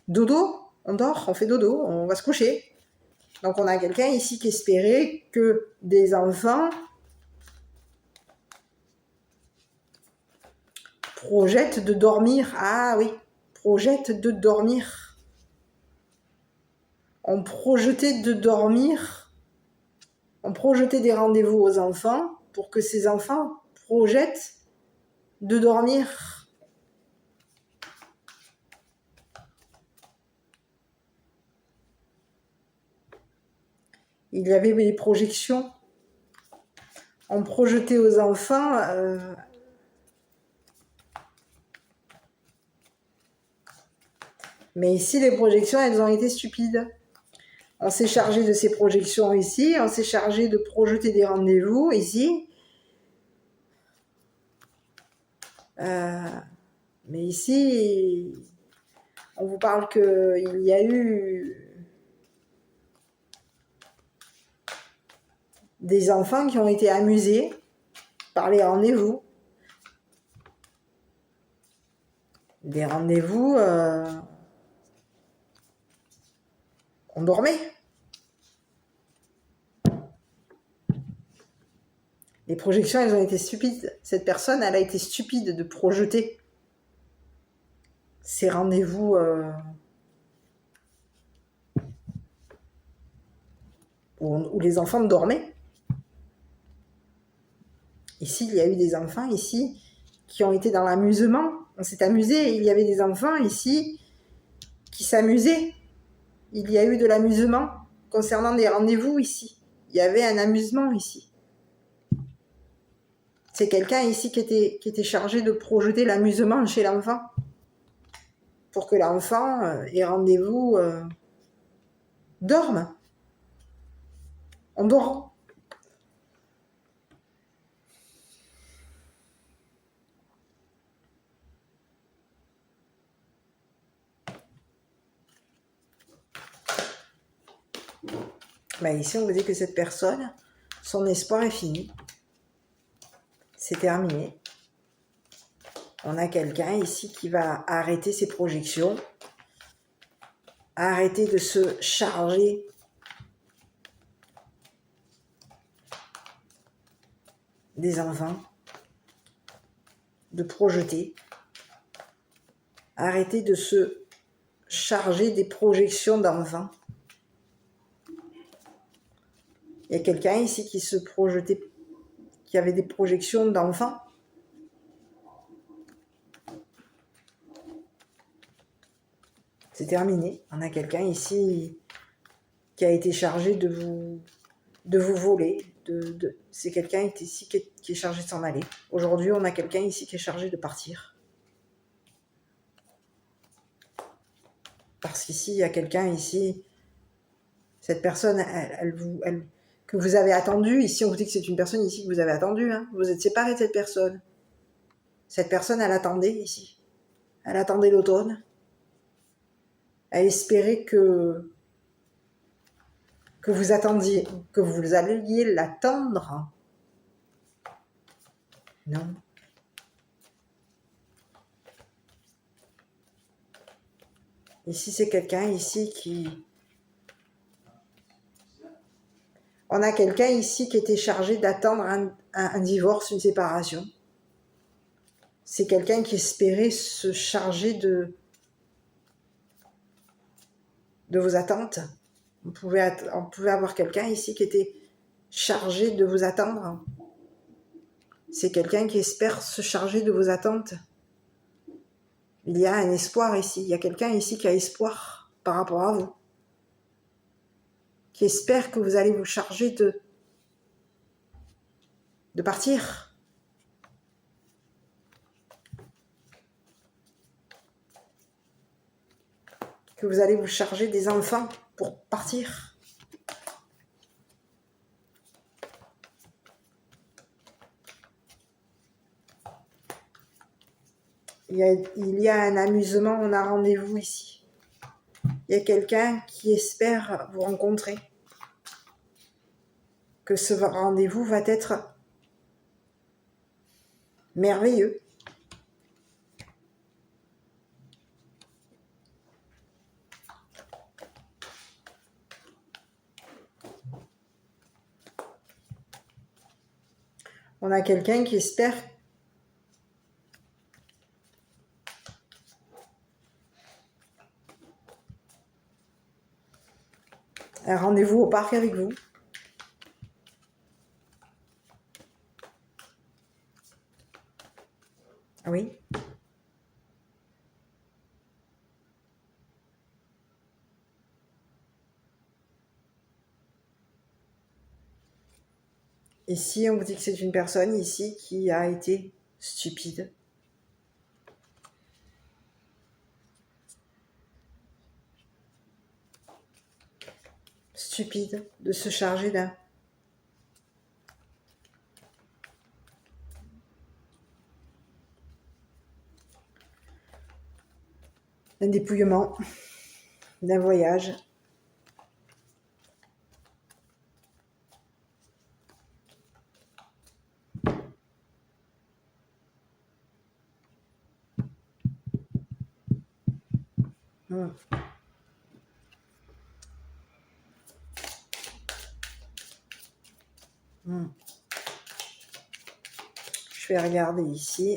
Dodo, on dort, on fait dodo, on va se coucher. Donc, on a quelqu'un ici qui espérait que des enfants projettent de dormir. Ah oui, projettent de dormir. On projetait de dormir. On projetait des rendez-vous aux enfants pour que ces enfants projettent de dormir. Il y avait des projections. On projetait aux enfants mais ici, les projections, elles ont été stupides. On s'est chargé de ces projections ici. On s'est chargé de projeter des rendez-vous ici. Mais ici, on vous parle qu'il y a eu des enfants qui ont été amusés par les rendez-vous. Des rendez-vous, on dormait. Les projections, elles ont été stupides. Cette personne, elle a été stupide de projeter ces rendez-vous où les enfants dormaient. Ici, il y a eu des enfants ici qui ont été dans l'amusement. On s'est amusé et il y avait des enfants ici qui s'amusaient. Il y a eu de l'amusement concernant des rendez-vous ici. Il y avait un amusement ici. C'est quelqu'un ici qui était chargé de projeter l'amusement chez l'enfant pour que l'enfant ait rendez-vous dorme. On dort. Ben ici, on vous dit que cette personne, son espoir est fini. C'est terminé. On a quelqu'un ici qui va arrêter ses projections, arrêter de se charger des enfants, de projeter, arrêter de se charger des projections d'enfants. Il y a quelqu'un ici qui se projetait, qui avait des projections d'enfants. C'est terminé. On a quelqu'un ici qui a été chargé de vous voler. C'est quelqu'un ici qui est chargé de s'en aller. Aujourd'hui, on a quelqu'un ici qui est chargé de partir. Parce qu'ici, il y a quelqu'un ici, cette personne, que vous avez attendue. Ici, on vous dit que c'est une personne ici que vous avez attendue. Hein. Vous êtes séparés de cette personne. Cette personne, elle attendait ici. Elle attendait l'automne. Elle espérait que vous attendiez, que vous alliez l'attendre. Non. Ici, c'est quelqu'un ici qui... On a quelqu'un ici qui était chargé d'attendre un divorce, une séparation. C'est quelqu'un qui espérait se charger de vos attentes. On pouvait avoir quelqu'un ici qui était chargé de vous attendre. C'est quelqu'un qui espère se charger de vos attentes. Il y a un espoir ici. Il y a quelqu'un ici qui a espoir par rapport à vous. Qui espère que vous allez vous charger de partir. Que vous allez vous charger des enfants pour partir. Il y a un amusement, on a rendez-vous ici. Il y a quelqu'un qui espère vous rencontrer. Que ce rendez-vous va être merveilleux. On a quelqu'un qui espère un rendez-vous au parc avec vous. Oui. Ici, on vous dit que c'est une personne ici qui a été stupide. Stupide de se charger d'un... d'un dépouillement, d'un voyage. Mmh. Mmh. Je vais regarder ici.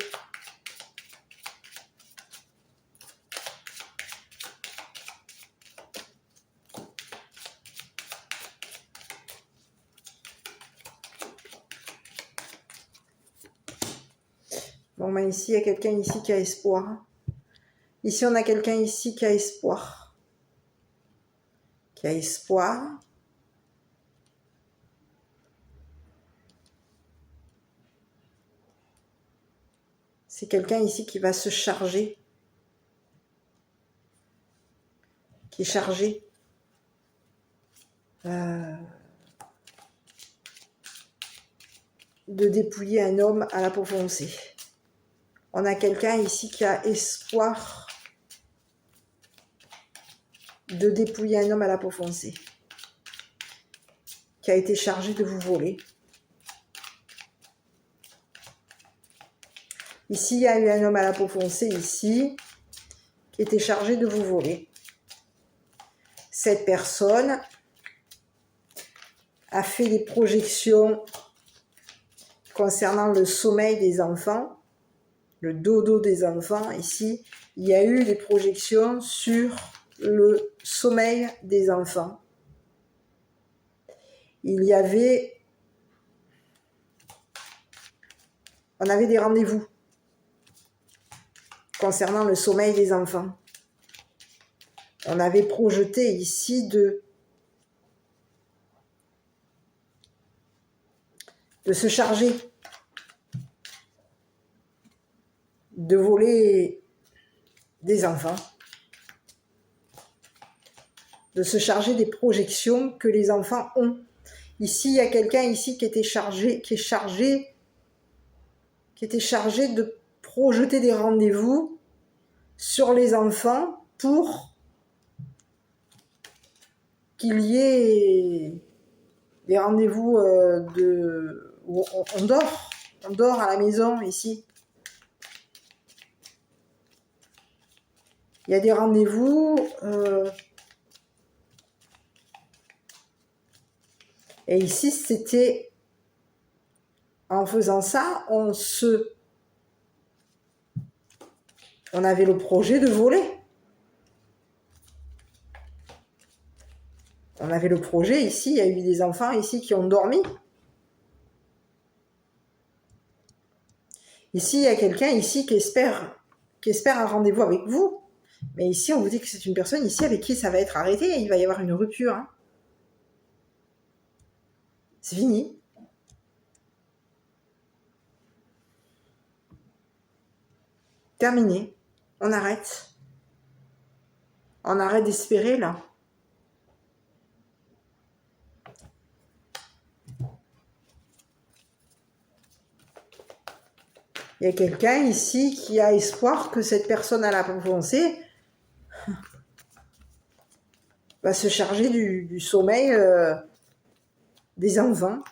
Bon, ben ici, il y a quelqu'un ici qui a espoir. Ici, on a quelqu'un ici qui a espoir. Qui a espoir. C'est quelqu'un ici qui va se charger. Qui est chargé. De dépouiller un homme à la peau foncée. On a quelqu'un ici qui a espoir de dépouiller un homme à la peau foncée, qui a été chargé de vous voler. Ici, il y a eu un homme à la peau foncée, ici, qui était chargé de vous voler. Cette personne a fait des projections concernant le sommeil des enfants, le dodo des enfants. Ici, il y a eu des projections sur le sommeil des enfants. On avait des rendez-vous concernant le sommeil des enfants. On avait projeté ici de se charger de voler des enfants, de se charger des projections que les enfants ont. Ici, il y a quelqu'un ici qui était chargé de projeter des rendez-vous sur les enfants pour qu'il y ait des rendez-vous où on dort à la maison ici. Il y a des rendez-vous et ici c'était en faisant ça, on avait le projet de voler. On avait le projet ici, il y a eu des enfants ici qui ont dormi. Ici, il y a quelqu'un ici qui espère un rendez-vous avec vous. Mais ici, on vous dit que c'est une personne ici avec qui ça va être arrêté et il va y avoir une rupture. Hein. C'est fini. Terminé. On arrête. On arrête d'espérer, là. Il y a quelqu'un ici qui a espoir que cette personne à la peau foncée va se charger du sommeil des enfants,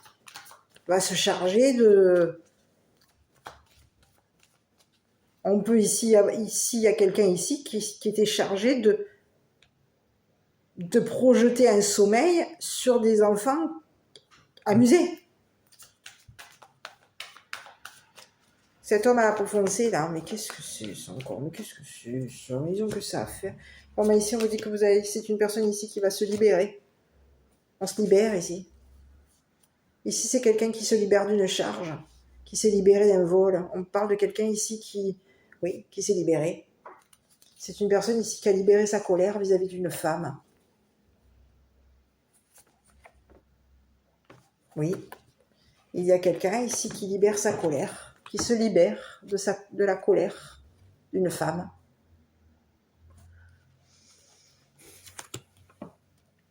va se charger de... On peut ici, il y a quelqu'un ici qui était chargé de projeter un sommeil sur des enfants amusés. Cet homme à la peau foncée, là, mais qu'est-ce que c'est encore? Mais qu'est-ce que c'est? Ils ont que ça à faire. Bon, mais ici, on vous dit que c'est une personne ici qui va se libérer. On se libère ici. Ici, c'est quelqu'un qui se libère d'une charge, qui s'est libéré d'un vol. On parle de quelqu'un ici qui s'est libéré. C'est une personne ici qui a libéré sa colère vis-à-vis d'une femme. Oui, il y a quelqu'un ici qui libère sa colère, qui se libère de la colère d'une femme.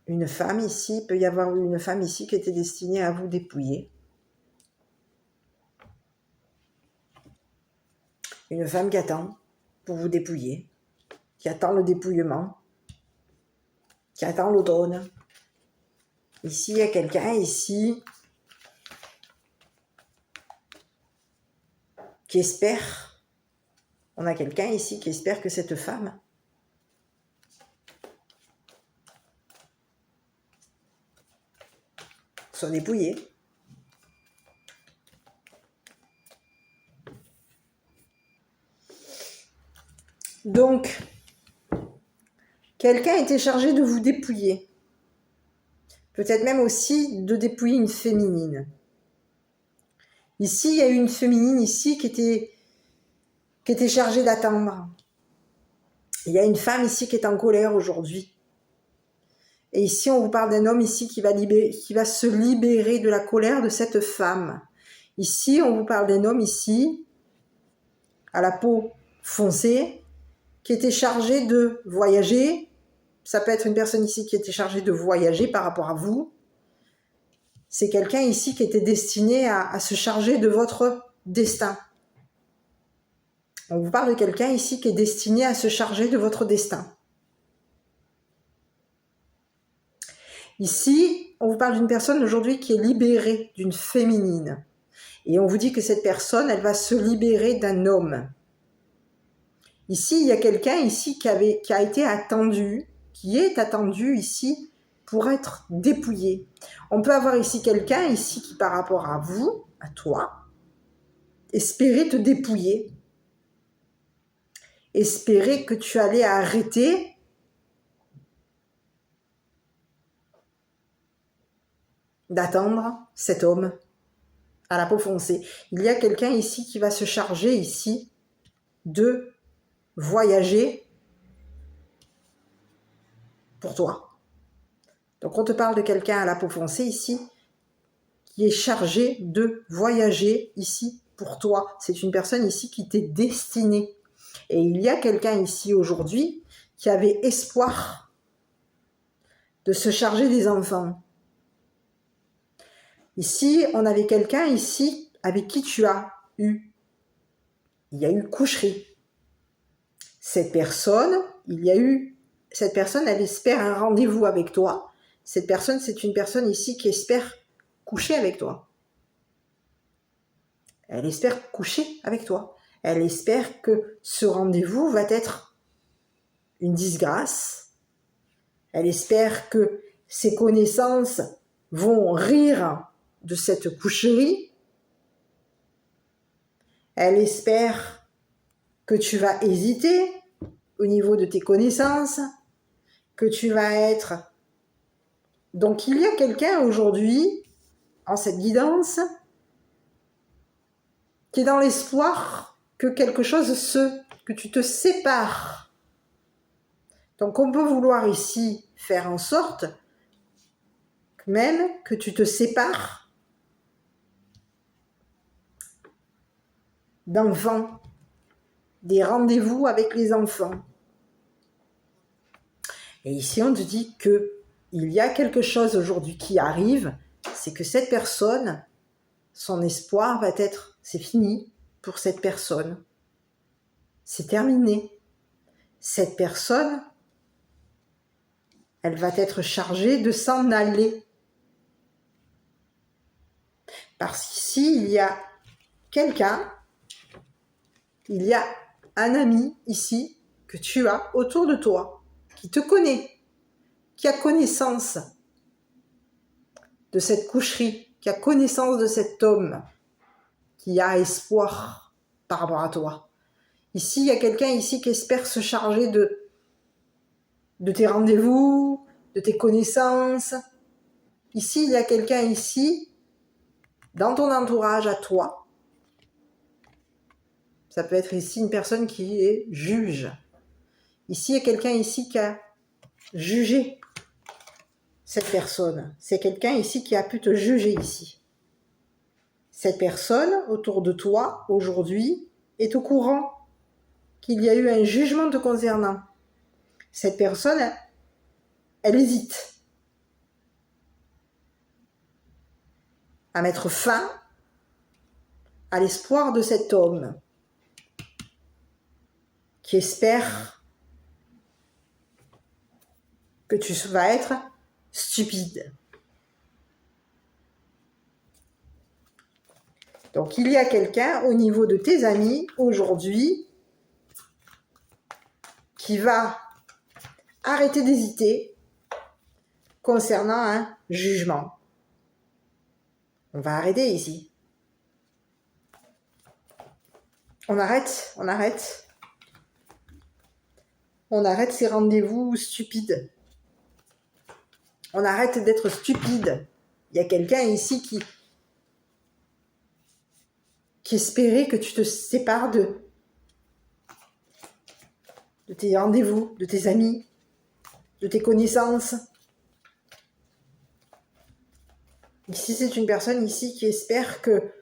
Une femme ici, il peut y avoir une femme ici qui était destinée à vous dépouiller. Une femme qui attend pour vous dépouiller. qui attend le dépouillement, qui attend l'automne. Ici, il y a quelqu'un ici qui espère, on a quelqu'un ici qui espère que cette femme soit dépouillée. Donc, quelqu'un était chargé de vous dépouiller. Peut-être même aussi de dépouiller une féminine. Ici, il y a eu une féminine ici qui était chargée d'attendre. Il y a une femme ici qui est en colère aujourd'hui. Et ici, on vous parle d'un homme ici qui va se libérer de la colère de cette femme. Ici, on vous parle d'un homme ici, à la peau foncée, qui était chargé de voyager. Ça peut être une personne ici qui était chargée de voyager par rapport à vous. C'est quelqu'un ici qui était destiné à se charger de votre destin. On vous parle de quelqu'un ici qui est destiné à se charger de votre destin. Ici, on vous parle d'une personne aujourd'hui qui est libérée d'une féminine. Et on vous dit que cette personne, elle va se libérer d'un homme. Ici, il y a quelqu'un ici qui a été attendu, qui est attendu ici pour être dépouillé. On peut avoir ici quelqu'un ici qui, par rapport à vous, à toi, espérait te dépouiller. Espérer que tu allais arrêter d'attendre cet homme à la peau foncée. Il y a quelqu'un ici qui va se charger ici de voyager pour toi. Donc on te parle de quelqu'un à la peau foncée ici qui est chargé de voyager ici pour toi. C'est une personne ici qui t'est destinée. Et il y a quelqu'un ici aujourd'hui qui avait espoir de se charger des enfants. Ici, on avait quelqu'un ici avec qui il y a eu coucherie. Cette personne, elle espère un rendez-vous avec toi. Cette personne, c'est une personne ici qui espère coucher avec toi. Elle espère coucher avec toi. Elle espère que ce rendez-vous va être une disgrâce. Elle espère que ses connaissances vont rire de cette coucherie. Elle espère que tu vas hésiter au niveau de tes connaissances, que tu vas être... Donc il y a quelqu'un aujourd'hui, en cette guidance, qui est dans l'espoir que que tu te sépares. Donc on peut vouloir ici faire en sorte même que tu te sépares d'enfants, des rendez-vous avec les enfants. Et ici on te dit que il y a quelque chose aujourd'hui qui arrive, c'est que cette personne, son espoir va être, c'est fini pour cette personne. C'est terminé. Cette personne, elle va être chargée de s'en aller. Parce qu'ici, il y a quelqu'un, il y a un ami ici que tu as autour de toi, qui te connaît, qui a connaissance de cette coucherie, qui a connaissance de cet homme, qui a espoir par rapport à toi. Ici, il y a quelqu'un ici qui espère se charger de tes rendez-vous, de tes connaissances. Ici, il y a quelqu'un ici, dans ton entourage à toi. Ça peut être ici une personne qui est juge. Ici, il y a quelqu'un ici qui a jugé cette personne. C'est quelqu'un ici qui a pu te juger ici. Cette personne, autour de toi, aujourd'hui, est au courant qu'il y a eu un jugement te concernant. Cette personne, elle hésite à mettre fin à l'espoir de cet homme qui espère que tu vas être stupide. Donc, il y a quelqu'un au niveau de tes amis aujourd'hui qui va arrêter d'hésiter concernant un jugement. On va arrêter ici. On arrête. On arrête ces rendez-vous stupides. On arrête d'être stupide. Il y a quelqu'un ici qui espérait que tu te sépares de tes rendez-vous, de tes amis, de tes connaissances. Ici, c'est une personne ici qui espère que...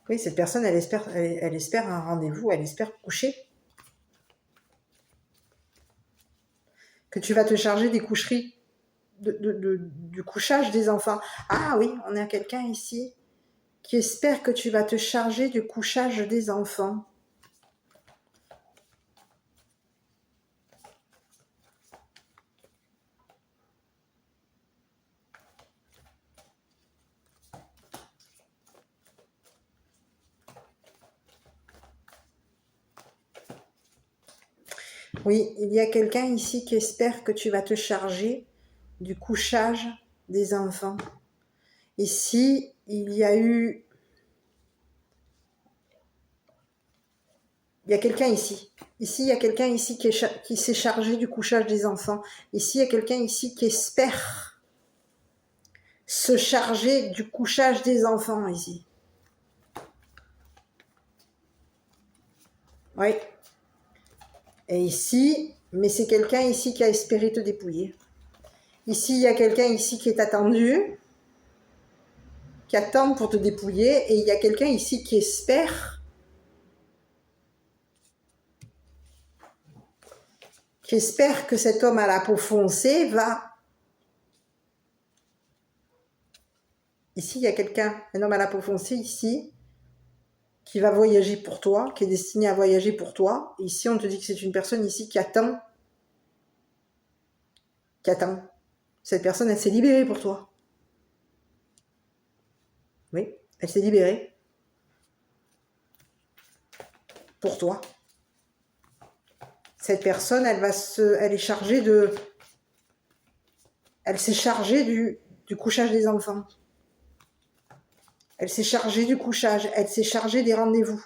Oui, cette personne, elle espère un rendez-vous, elle espère coucher. Que tu vas te charger des coucheries, du couchage des enfants. Ah oui, on a quelqu'un ici qui espère que tu vas te charger du couchage des enfants. Oui, il y a quelqu'un ici qui espère que tu vas te charger du couchage des enfants. Ici, il y a quelqu'un ici. Ici, il y a quelqu'un ici qui s'est chargé du couchage des enfants. Ici, il y a quelqu'un ici qui espère se charger du couchage des enfants, ici. Oui. Et ici, mais c'est quelqu'un ici qui a espéré te dépouiller. Ici, il y a quelqu'un ici qui est attendu, qui attend pour te dépouiller, et il y a quelqu'un ici qui espère que cet homme à la peau foncée va... Ici, il y a quelqu'un, un homme à la peau foncée, ici, qui va voyager pour toi, qui est destiné à voyager pour toi. Ici, on te dit que c'est une personne ici qui attend. Cette personne, elle s'est libérée pour toi. Oui, elle s'est libérée. Pour toi. Cette personne, elle est chargée de... Elle s'est chargée du couchage des enfants. Elle s'est chargée du couchage. Elle s'est chargée des rendez-vous.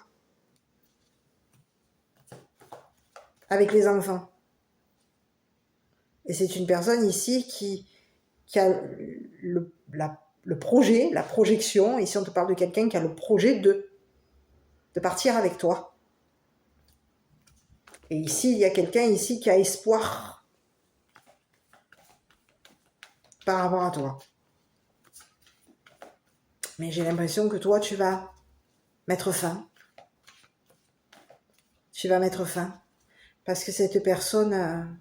Avec les enfants. Et c'est une personne ici qui a le projet, la projection. Ici, on te parle de quelqu'un qui a le projet de partir avec toi. Et ici, il y a quelqu'un ici qui a espoir par rapport à toi. Mais j'ai l'impression que toi, tu vas mettre fin. Tu vas mettre fin. Parce que cette personne...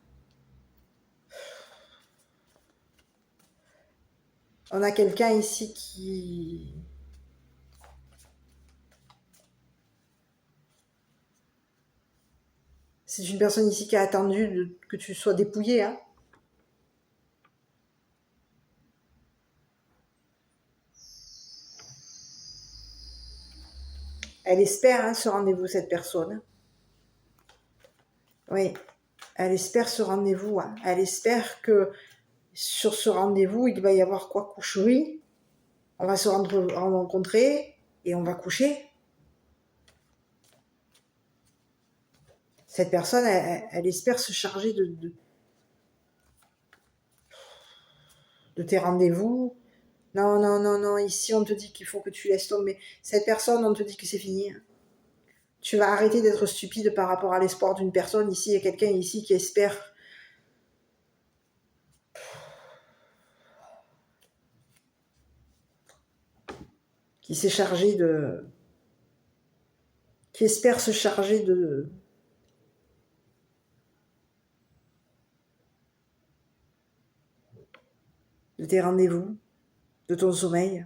on a quelqu'un ici qui... C'est une personne ici qui a attendu que tu sois dépouillé. Hein. Elle espère ce rendez-vous, cette personne. Oui, elle espère ce rendez-vous. Hein. Elle espère que sur ce rendez-vous, il va y avoir quoi? Coucherie. On va se rencontrer et on va coucher. Cette personne, elle espère se charger de tes rendez-vous. Non, ici on te dit qu'il faut que tu laisses tomber. Cette personne, on te dit que c'est fini. Tu vas arrêter d'être stupide par rapport à l'espoir d'une personne. Ici, il y a quelqu'un ici qui espère... qui s'est chargé de... qui espère se charger de tes rendez-vous, de ton sommeil.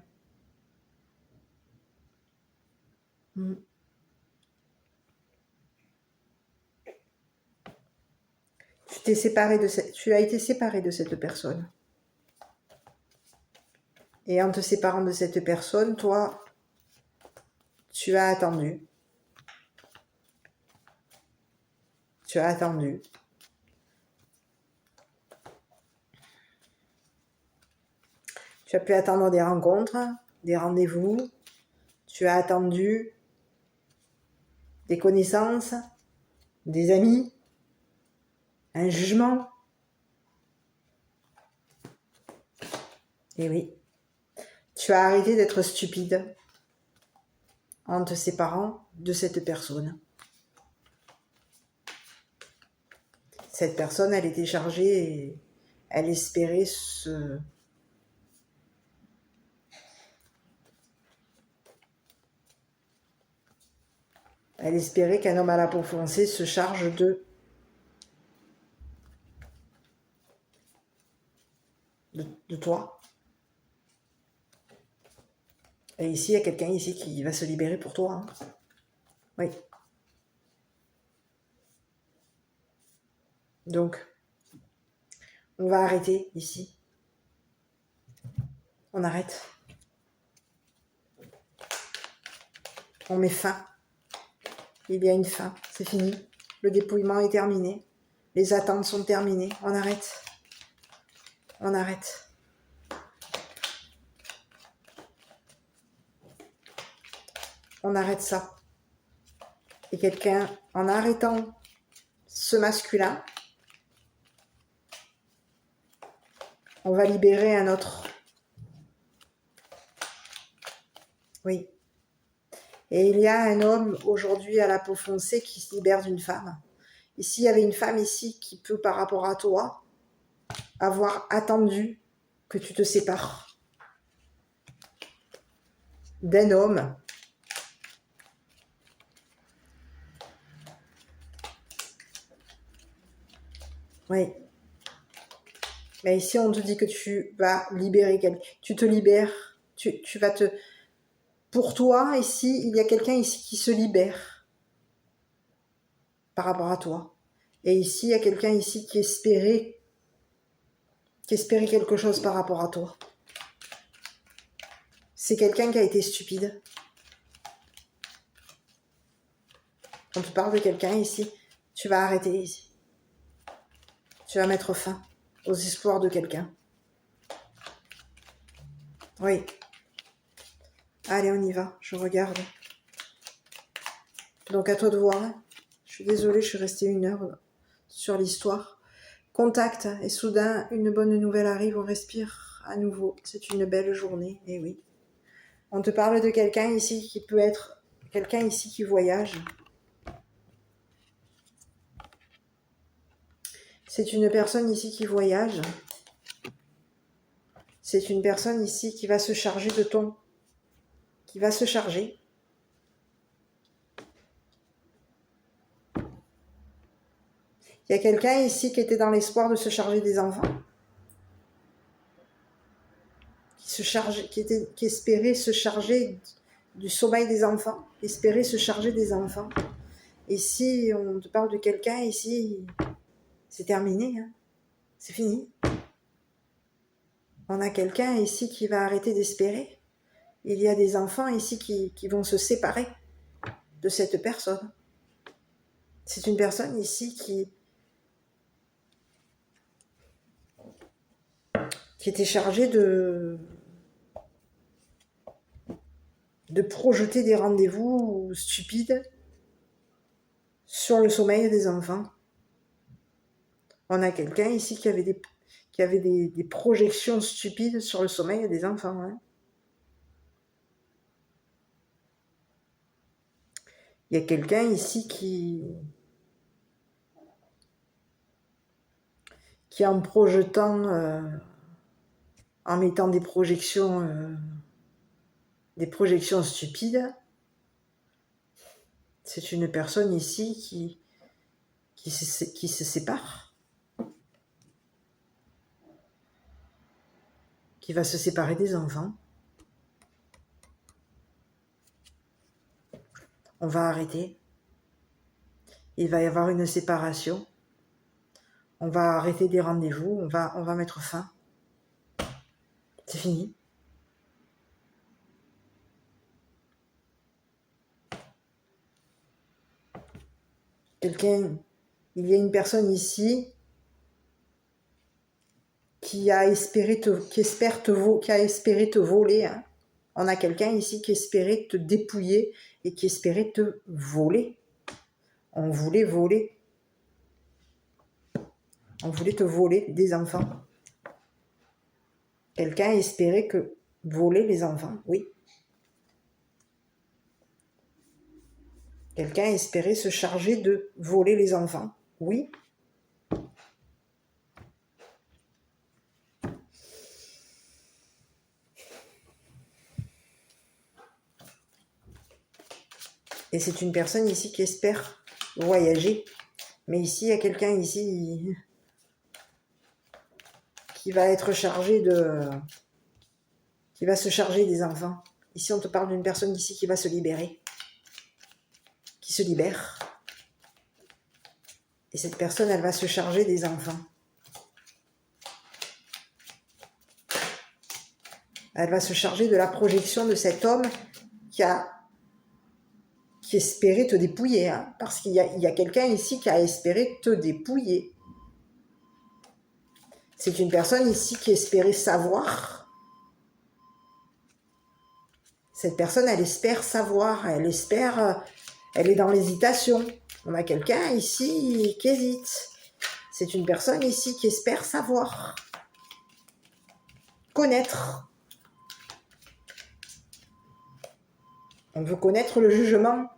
tu as été séparé de cette personne. Et en te séparant de cette personne, toi, tu as attendu. Tu as attendu. Tu as pu attendre des rencontres, des rendez-vous. Tu as attendu des connaissances, des amis, un jugement. Et oui, tu as arrêté d'être stupide en te séparant de cette personne. Cette personne, elle était chargée et elle espérait Elle espérait qu'un homme à la peau foncée se charge de toi. Et ici, il y a quelqu'un ici qui va se libérer pour toi. Hein. Oui. Donc, on va arrêter ici. On arrête. On met fin. Il y a une fin. C'est fini. Le dépouillement est terminé. Les attentes sont terminées. On arrête. On arrête. On arrête ça. Et quelqu'un, en arrêtant ce masculin, on va libérer un autre. Oui. Et il y a un homme aujourd'hui à la peau foncée qui se libère d'une femme. Ici, il y avait une femme ici qui peut, par rapport à toi, avoir attendu que tu te sépares d'un homme. Oui. Mais ici, on te dit que tu vas libérer quelqu'un. Tu te libères. Tu vas te... Pour toi, ici, il y a quelqu'un ici qui se libère par rapport à toi. Et ici, il y a quelqu'un ici qui espérait quelque chose par rapport à toi. C'est quelqu'un qui a été stupide. On te parle de quelqu'un ici. Tu vas arrêter ici. Tu vas mettre fin aux espoirs de quelqu'un. Oui. Allez, on y va. Je regarde. Donc, à toi de voir. Je suis désolée, je suis restée 1 heure sur l'histoire. Contact. Et soudain, une bonne nouvelle arrive. On respire à nouveau. C'est une belle journée. Et oui. On te parle de quelqu'un ici qui peut être... Quelqu'un ici qui voyage. C'est une personne ici qui voyage. C'est une personne ici qui va se charger de ton... Qui va se charger. Il y a quelqu'un ici qui était dans l'espoir de se charger des enfants. Qui espérait se charger du sommeil des enfants. Espérait se charger des enfants. Ici, on te parle de quelqu'un ici... C'est terminé. Hein. C'est fini. On a quelqu'un ici qui va arrêter d'espérer. Il y a des enfants ici qui vont se séparer de cette personne. C'est une personne ici qui était chargée de projeter des rendez-vous stupides sur le sommeil des enfants. On a quelqu'un ici qui avait des projections stupides sur le sommeil des enfants. Hein. Il y a quelqu'un ici qui en projetant, en mettant des projections stupides, c'est une personne ici qui se sépare, qui va se séparer des enfants. On va arrêter. Il va y avoir une séparation. On va arrêter des rendez-vous, on va mettre fin. C'est fini. Il y a une personne ici qui espère te voler. Hein. On a quelqu'un ici qui espérait te dépouiller et qui espérait te voler. On voulait voler. On voulait te voler des enfants. Quelqu'un espérait voler les enfants, oui. Quelqu'un espérait se charger de voler les enfants, oui. Et c'est une personne ici qui espère voyager. Mais ici, il y a quelqu'un ici qui va être chargé qui va se charger des enfants. Ici, on te parle d'une personne ici qui va se libérer. Qui se libère. Et cette personne, elle va se charger des enfants. Elle va se charger de la projection de cet homme qui espérait te dépouiller. Hein, parce qu'il y a quelqu'un ici qui a espéré te dépouiller. C'est une personne ici qui espérait savoir. Cette personne, elle espère savoir. Elle est dans l'hésitation. On a quelqu'un ici qui hésite. C'est une personne ici qui espère savoir. Connaître. On veut connaître le jugement.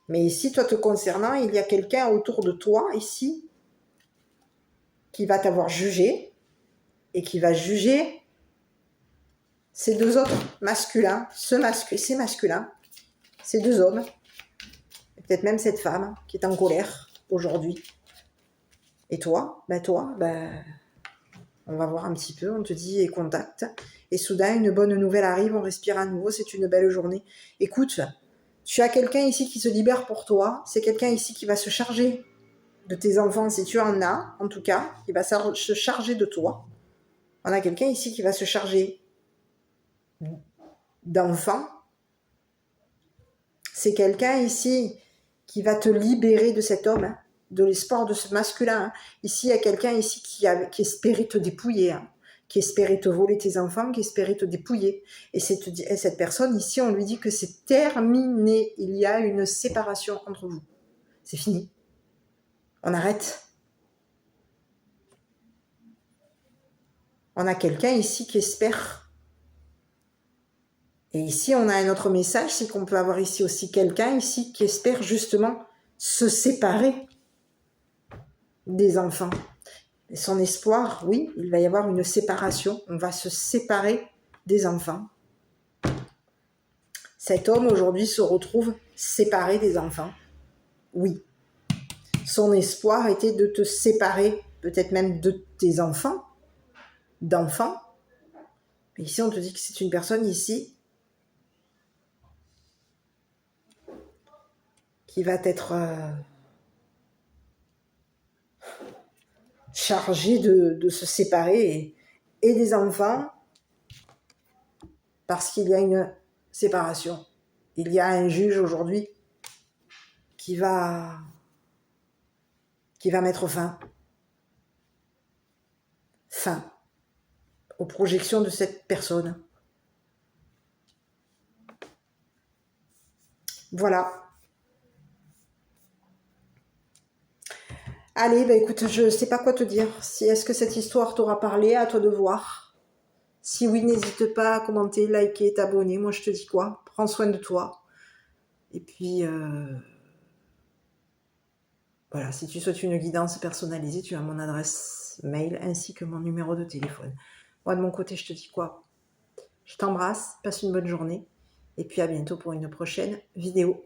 Mais ici, toi te concernant, il y a quelqu'un autour de toi, ici, qui va t'avoir jugé et qui va juger ces deux autres masculins, ces masculins, ces deux hommes, et peut-être même cette femme qui est en colère aujourd'hui. Et toi, on va voir un petit peu, on te dit contact. Et soudain, une bonne nouvelle arrive, on respire à nouveau, c'est une belle journée. Écoute, tu as quelqu'un ici qui se libère pour toi, c'est quelqu'un ici qui va se charger de tes enfants, si tu en as, en tout cas, qui va se charger de toi. On a quelqu'un ici qui va se charger d'enfants. C'est quelqu'un ici qui va te libérer de cet homme, hein, de l'espoir de ce masculin. Hein. Ici, il y a quelqu'un ici qui espérait te dépouiller, hein, qui espérait te voler tes enfants, qui espérait te dépouiller. Et cette personne ici, on lui dit que c'est terminé. Il y a une séparation entre vous. C'est fini. On arrête. On a quelqu'un ici qui espère. Et ici, on a un autre message, c'est qu'on peut avoir ici aussi quelqu'un ici qui espère justement se séparer des enfants. Et son espoir, oui, il va y avoir une séparation. On va se séparer des enfants. Cet homme, aujourd'hui, se retrouve séparé des enfants. Oui. Son espoir était de te séparer, peut-être même de tes enfants, d'enfants. Mais ici, on te dit que c'est une personne ici qui va être chargée de se séparer et des enfants parce qu'il y a une séparation. Il y a un juge aujourd'hui qui va mettre fin aux projections de cette personne. Voilà. Allez, écoute, je ne sais pas quoi te dire. Est-ce que cette histoire t'aura parlé? À toi de voir. Si oui, n'hésite pas à commenter, liker, t'abonner. Moi, je te dis quoi? Prends soin de toi. Et puis, voilà, si tu souhaites une guidance personnalisée, tu as mon adresse mail ainsi que mon numéro de téléphone. Moi, de mon côté, je te dis quoi? Je t'embrasse, passe une bonne journée. Et puis, à bientôt pour une prochaine vidéo.